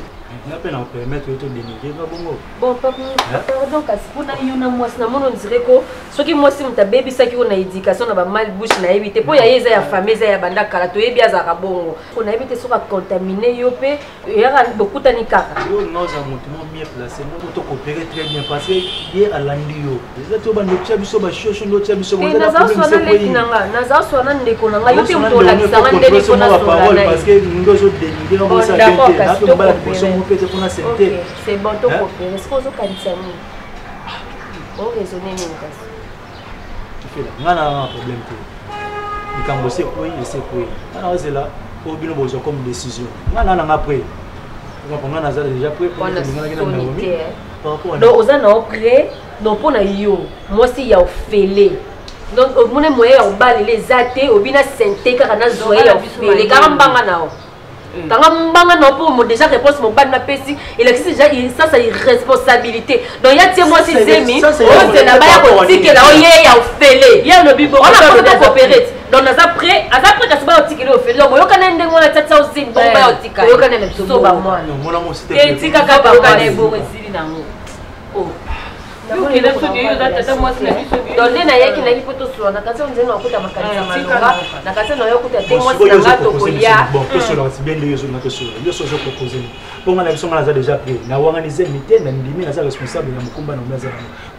na pe na permettre to dénigrer ba bongo bon papa pardon kasi kuna yo na mwasi na mono ndire ko soki mwasi muta baby saki ona éducation na ba mal bouche na éviter po ya yeza ya famille za ya banda kala to yebi azaka bongo ona éviter soka contaminer yo pe ya bokuta ni kaka yo noza mutu mo bien placé mo to coopérer très bien parce que hier alandi yo déjà to ba ndotia biso ba shosho ndotia biso mo na za sona leki nanga na za sona ndeko nanga yo pe muto la kisanga ndeko na parole parce que ndo zo dénigrer mo sa tete na pe bala poso bango peut être qu'on a senté. C'est bon to coopérer. Est-ce qu'on zo kanisa ni? On raisonner ni kasi. Tu fais là. Ngana un problème tout. Il quand bosser quoi, il sait quoi. Alors c'est là pour bien besoin comme décision. Ngana na après. On a déjà prêt pour donc aux ans prêt donc pour na yo moi si ya ofele donc mon moyen au bal les athées au bina santé car na zoé ya ofele car mbanga nao tanga mbanga no pour mo déjà réponse mon bal na pesi il existe déjà ça c'est irresponsabilité donc ya tie moi si zemi on c'est la baya ko tike la oye ya ofele ya no bibo on a pas coopérer donc après que ça va tirer au fil donc yo kana ndengo na tata aussi bon ba otika yo kana na so ba moi non mon amour c'était tika ka ba kana bo resili na ngo oh yo kile so yo da tata moi na biso donc na yaki na lipoto so na kasa nzeno akuta makanisa malonga na kasa na yo kuta te moi na ngato kolia bon question là c'est bien les yo na question yo so proposer bon on a besoin na déjà pris na organiser mité na ndimi na responsable na mukumba na meza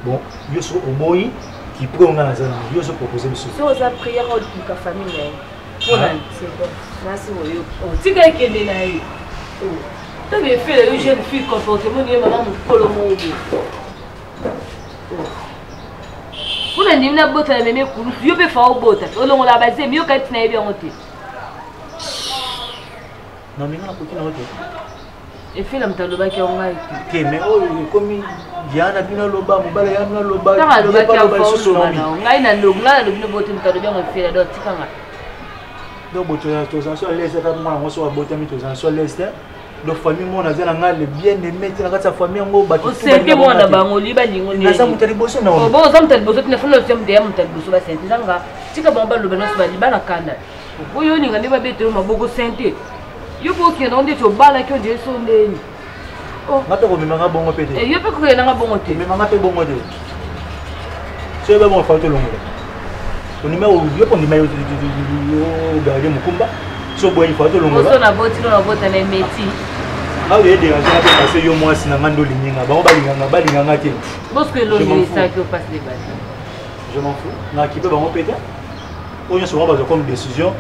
bon yo so omoi qui prend on a la zone yo so proposer monsieur si on a prière pour la famille pour c'est bon merci yo tika ekende na yo tu veux faire une jeune fille comportement ni maman mon kolomo pour la ndimna bota na meme kulu yo pe fa obota olongo la base miyo kati na yebi ngote non mais na kokina ngote et fait la mtaloba ki onga ke mais oh comme yana bina loba mobala yana loba ta loba ki onga ngai na longla na bino bote mtaloba ngo fait la tika nga donc boto ya toza so les états moi ngo so bote mi toza so les de famille mon azana ngale bien aimé tina kata famille ngo ba tout c'est que moi na bango liba ningo ni nasa mutali boso na bon za mutali boso tina funa fiam de mutali boso ba sente zanga tika bomba loba no so ba liba na kanda boyo ninga ne ba bete maboko sente yo po ki na ndito bala ki onje so ndeni oh ngata ko mimanga bongo pete yo pe ko na nga bongo te mimanga pe bongo te so ba mo fato longo o numéro yo po numéro yo garder mukumba so boy fato longo so na boti na bota na meti ah oui déranger na parce yo moi sina ngando lininga bango balinga ngate parce que l'on est ça que passe les balles je m'en fous na ki pe bango pete o yo so ba comme décision.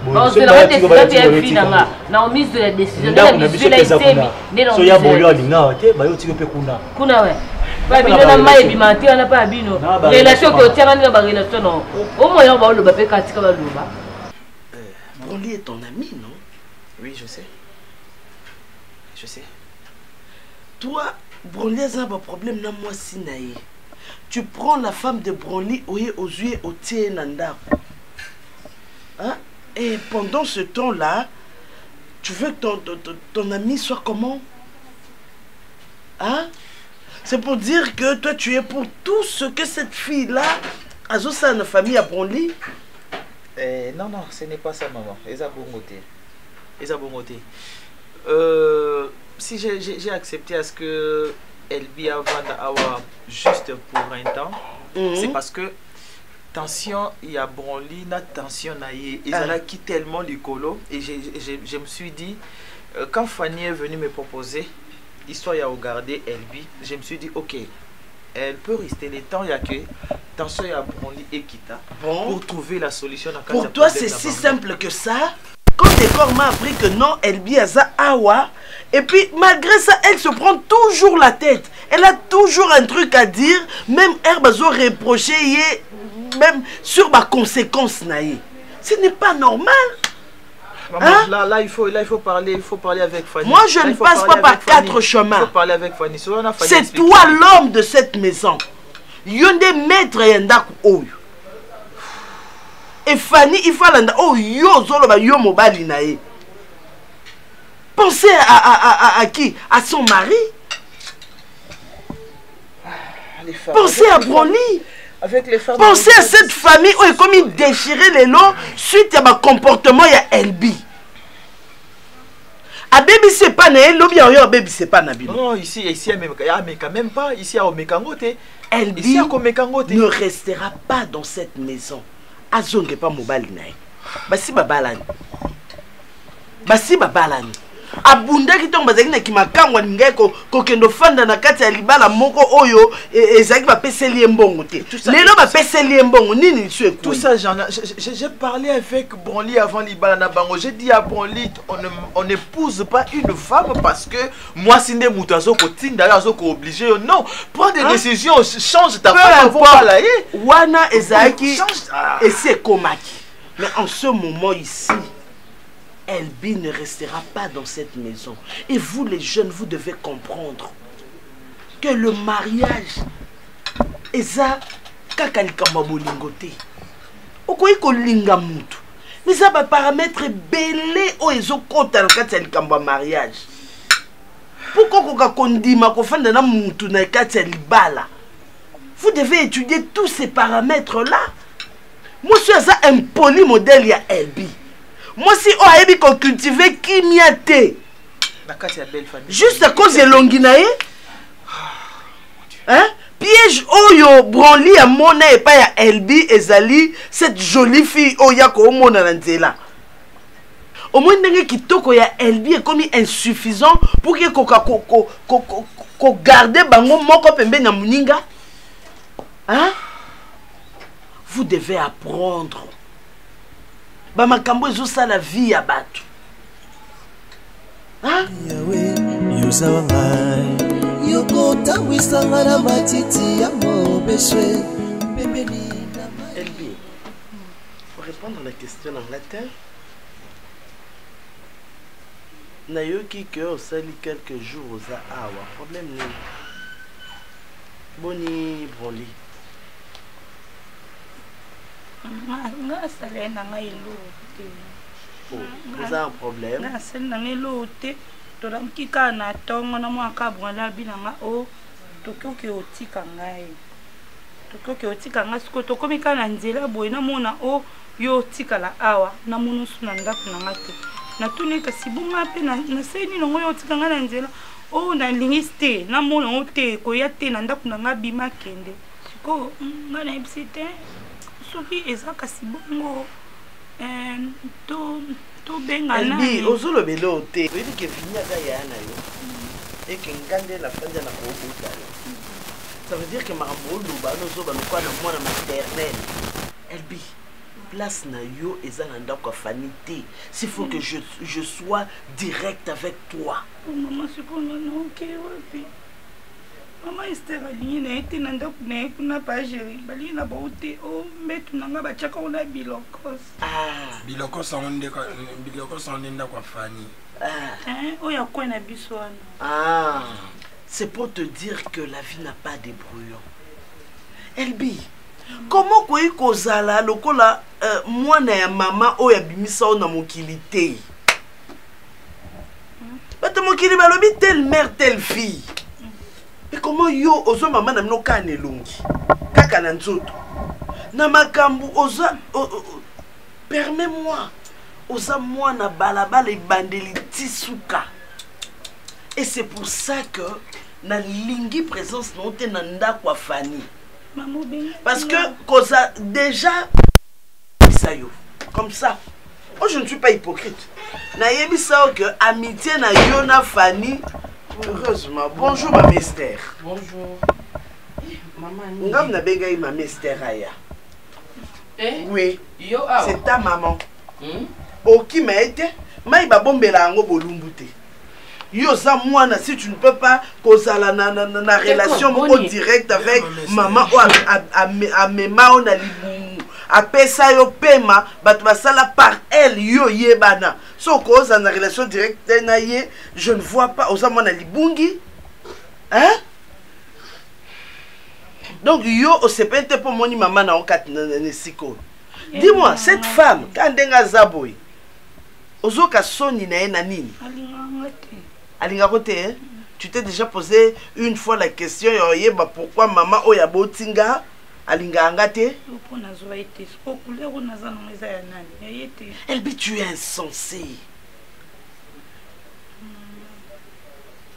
Bon, c'est la décision bien fille na mise de la décision de la mise so ya boyo alinga te ba yo tiko pe kuna we ba bino na mai bimante na pa bino relation que tient na ba relation non au moyen ba lo ba pe katika ba loba Broly est ton ami non? Oui, je sais. Je sais. Toi Broly a un problème na moi sinaye. Tu prends la femme de Broly aux yeux au tien nanda. Hein? Et pendant ce temps-là, tu veux que ton ami soit comment? Hein? C'est pour dire que toi, tu es pour tout ce que cette fille-là a ça une famille à Broly? Non, non, ce n'est pas ça, maman. Eza bongoté. Eza bongoté. Si j'ai accepté à ce que Elbi a vendu juste pour un temps, c'est parce que tension il y a Broly na tension na ye ils allaient quitter tellement l'écolo et je me suis dit quand Fanny est venue me proposer histoire à regarder Elbi, je me suis dit ok elle peut rester le temps il y a que tension il y a Broly et Kita pour trouver la solution. Pour toi c'est si simple que ça? Quand tes corps m'a appris que non Elbi a ça awa et puis malgré ça elle se prend toujours la tête, elle a toujours un truc à dire, même Herbazo reproché même sur ma conséquence naïe. Ce n'est pas normal. Maman, hein? là il faut parler avec Fanny. Moi je ne passe pas par quatre chemins. Il faut parler avec Fanny. C'est toi l'homme de cette maison. Yonde maître yanda ou. Et Fanny il faut landa oh yo zolo ba yo mobali naïe. Pensez à qui? À son mari. Pensez à Broly. Avec les femmes. Pensez à cette famille où il comme il déchirait les lots suite à mon comportement il y a Elbi. A baby c'est pas né, l'objet a baby c'est pas nabi. Non, ici quand même pas, ici à Omekangote. Elbi ne restera pas dans cette maison. Azonge pas mobile naï. Basi babalani. abundaki ntongo bazalaki na kimakangwa ningai kokende ofanda na kati ya libala moko oyo ezalaki bapeseli ye mbongo te lelo bapeseli ye mbongo nini lisu ekui tout ça j'ai parlé avec Branly avant libala na bango j'ai dit à Branly on n'épouse pas une femme parce que moi si nde mutu azokotinda yo azokooblige yo non prends des décisions change ta femme avant bala ye wana ezalaki esi ekomaki mais en ce moment ici Elbi ne restera pas dans cette maison. Et vous les jeunes, vous devez comprendre que le mariage est ça kakalikamba bolingote. Okoyi ko linga mutu. Mais ça va paramètre belé o ezo kota na kati ya likamba mariage. Pourquoi koka kondima ko fanda na mutu na kati ya libala? Vous devez étudier tous ces paramètres là. Moi je suis un poli modèle ya Elbi. Moi si on a qu'on cultiver qui m'y a été. Juste à cause de l'onginae. Hein? Piège oyo Branly à mona et pas ya Elbi ezali cette jolie fille oya ko mona na nzela. Au moins ndenge kitoko ya Elbi est comme insuffisant pour que ko garder bango moko pembe na muninga. Hein? Vous devez apprendre. Bamakambo ezosa la vie ya bato. Hein? Elbi, pour répondre à la question en latin, nayoki que osali quelques jours aux awa problème ni boni Branly. Nga sale na nga ilote. Vous avez un problème? Nga sale na nga ilote. Tola mkika na tongo na mwaka Branly bina nga o tokoki otika ngai. Tokoki otika nga siko tokomi ka na nzela boye na mona o yo tika la awa na munusu na ndako na nga te. Na tuni kasi bunga pe na seni no yo tika nga na nzela o na lingiste na mona o te ko ya te na ndako na nga bima kende. Siko nga na ibsite soki ezaka si bongo to benga na Elbi ozolo belo te webi ke finya ka ya na yo et que ngande la fanda na ko buta ça veut dire que marambo luba no zo ba no kwa na mwana maternelle Elbi place na yo ezana ndako fanité s'il faut que je sois direct avec toi maman siko non OK wapi Maman Esther alingi na ete na ndako na ye kuna pa gérer balingi na baute o mbetu na nga batiaka ona bilokos bilokos yango ndako afani oyo akwe na biso wana c'est pour te dire que la vie n'a pas de brouillon. Elbi comment koyi kozala lokola mwana ya mama oyo abimisa o na mokili te bato mokili balobi telle mère telle fille. Et comment yo ozo mama na mino kane longi kaka na nzoto na makambu oza permets-moi oza mwana balabala ibandeli tisuka et c'est pour ça que na lingi présence na ote na ndako afani parce que koza déjà ça yo comme ça oh je ne suis pas hypocrite na yebi ça que amitié na yo na Fanny. Heureusement. Bonjour, ma Esther. Bonjour. Maman. Ngam na bengai ma Esther aya. Oui. C'est ta maman. Oki m'a été. Maïba bombela ango bolumbute. Yo za mwana si tu ne peux pas kozala na relation mo direct avec maman ou a mema on a libu. Apesa yo pema bato basala par elle yo yebana so koza na relation directe na ye je ne vois pas oza mona libungi hein donc yo osepente pour moni maman na okat na siko dis-moi cette femme quand ndenga zaboy ozoka soni na ye na nini alinga kote tu t'es déjà posé une fois la question yo yeba pourquoi maman oya botinga alinga angate Elbi tu es insensé.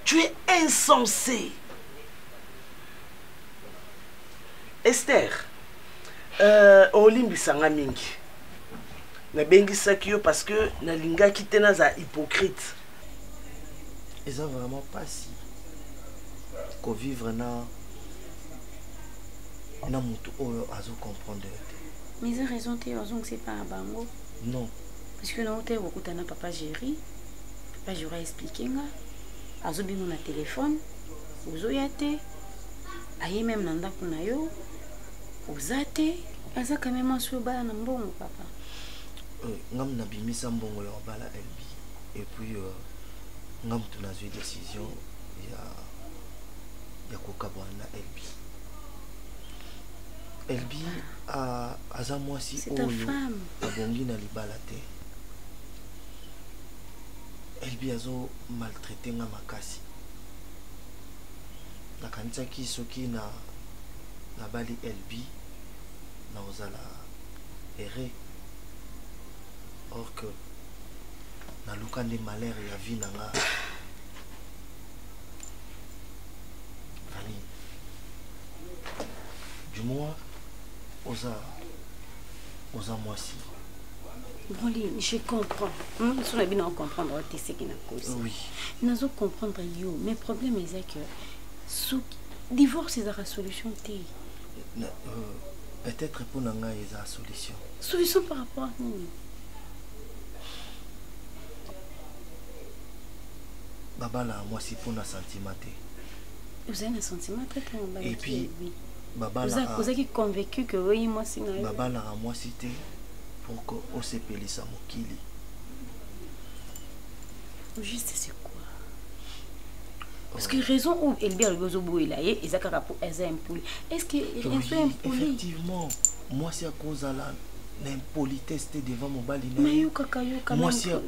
Tu es insensé. Esther olimbi sanga mingi na bengi sakio parce que na linga kitena za hypocrite eza vraiment pasi kovivre na mutu oyo azocomprendre te. Mais ils ont raison, tu as c'est pas un bango. Non. Parce que nous avons beaucoup de papa Géry. Papa Géry a expliqué. Azo bino na téléphone. Ozo yate. Aye même nanda kuna yo. Ozate. Aza quand même sur bala na mbongo papa. Ngam na bimisa mbongo ya bala elbi. Et puis ngam tuna zui décision ya kokabwa na elbi. Elbi aza mwasi oyo abongi na libala te. Elbi azo maltraité nga makasi. Nakanisaki soki na bali Elbi na ozala erré. Or que na luka nde malheur ya vie na nga. Fani. Du moins oza mwasi. Bon, je comprends. Moi, je suis bien comprendre ce qui n'a causé. Oui. Nous allons comprendre yo. Mais le problème est que le divorce est la solution. Peut-être pour nous, il y a une solution. Solution par rapport à nous. Baba là, moi si pour un sentiment. Vous avez un sentiment très très bon. Et puis, Baba là, vous êtes convaincu que oui, moi c'est non. Baba là, moi c'était pour qu'on se pèle ça mokili. Juste c'est quoi? Parce que raison où Elbi a le besoin de là et ça pour impoli. Est-ce que effectivement, moi c'est à cause de l'impolitesse devant mon bali. Moi c'est à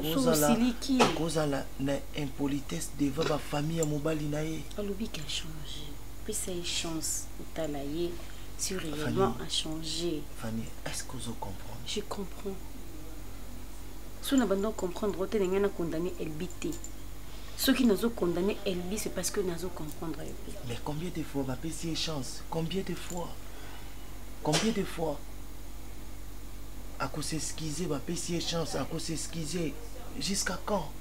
cause de l'impolitesse devant ma famille à mon bali naé. Alobi qui a changé. Puis c'est une chance pour t'alayer sur réellement a changé. Fanny, est-ce que vous comprenez? Je comprends. Si on a besoin de comprendre, on a condamné Elbi. Ceux qui nous ont condamné Elbi, c'est parce que nous avons comprendre Elbi. Mais combien de fois, ma petite chance? Combien de fois? Combien de fois? À cause s'excuser, ma petite chance, à cause s'excuser. Jusqu'à quand?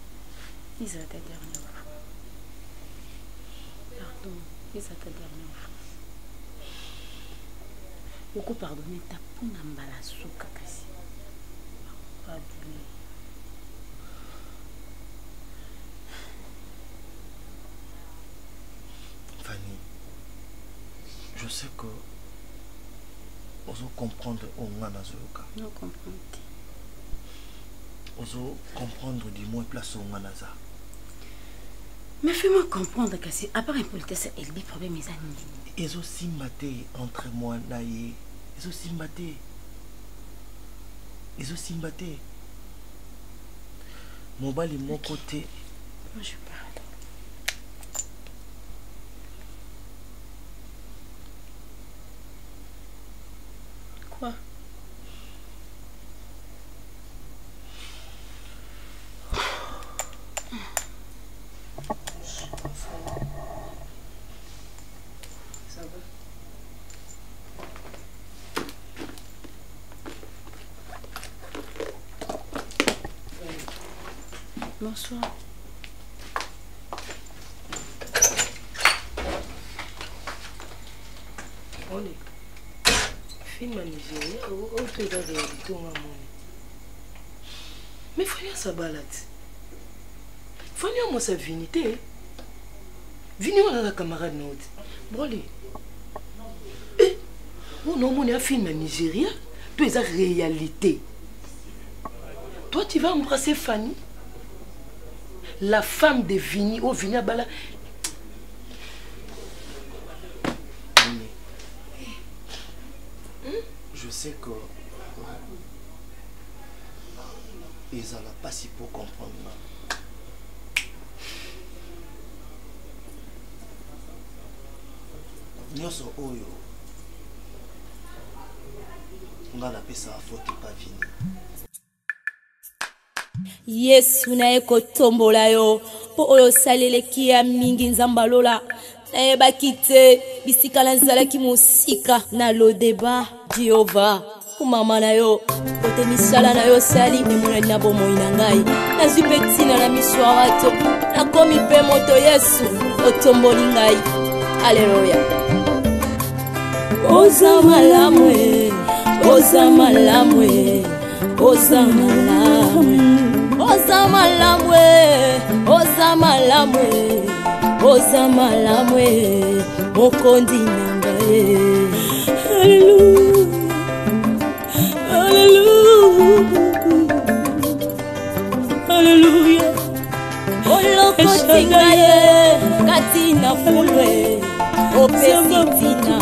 Ils ont ta dernière fois. Pardon, ils ont ta dernière fois. Beaucoup pardonner ta pour n'ambala souka kasi. Pardon. Fanny, je sais que vous comprendre au moins dans ce cas. Non, comprendre. Vous comprendre du moins place au moins dans ça. Mais fais-moi comprendre que si à part impolitesse, elle dit problème mes amis. Ils ont simbaté entre moi naïe. Ils ont simbaté. Ils ont simbaté. Mon bal est mon côté. Moi je parle. Quoi? Ça va? Bonsoir. Allez. Film Nigeria, autre est la réalité, on a mais il faut bien sa balade. Il faut bien sa vinité. Vini on a la camarade note. Broli. Eh, on a un film Nigeria, tu es la réalité. Toi tu vas embrasser Fanny, la femme de Vini, oh Vini Abala. Je sais que ils n'ont pas si pour comprendre. Nyoso oyo ngana pesa faute pas Vini. Yesu naye kotombola yo po oyo saleleki ya mingi nzamba lola nayebaki te bisika nazalaki mosika na lodeba Jehova. kumama na yo kote misala na yo sali emonani na bomoi na ngai nazwi mpe ntina na miso ya bato nakomi mpe moto Yesu otomboli ngai aleluya oza malamu oza malamu oza malamu oza malamu oza malamu oza malamu mokondi na ngai Hallelujah. Olokoti ngaye katina fulwe opesitina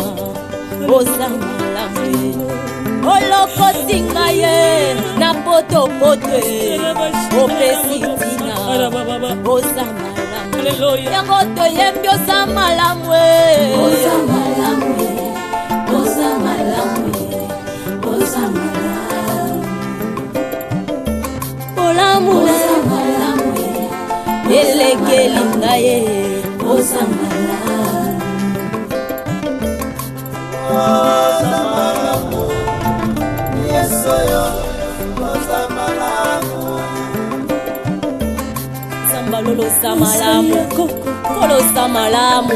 oza malamu olokoti ngaye na potopotwe opesitina oza malamu yango toyembi oza malamu oza malamu oza malamu oza malamu olamu elekeli ngaye oza malamu oza malamu yesoyo oza malamu sambaloloza malamu koloza malamu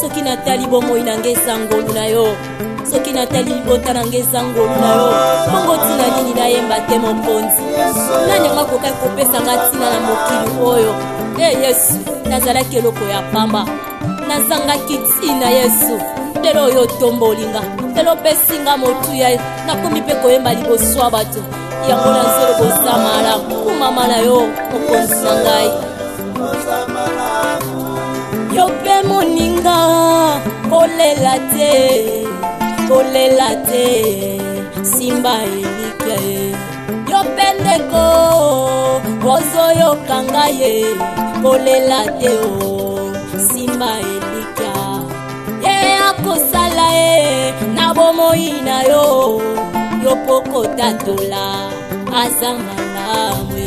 soki natali bomoi nange eza ngolu na yo soki natali libota nange eza ngolu na yo bongo ntina nini nayemba te mokonzi nani anga kokai kopesanga ntina na mokili oyo Yesu nazalaki eloko ya pamba nazangaki ntina Yesu lelo oyo otombolinga lelo opesinga motuya nakomi mpe koyemba liboso ya bato yango nazolobosa malamu kumama na yo mokonzi na ngai yo mpe moninga kolela te simba elika ye yo mpe ndeko ozoyoka ngai kolela te o simba elika ye akosala ye na bomoi na yo yo poko tatola aza malamu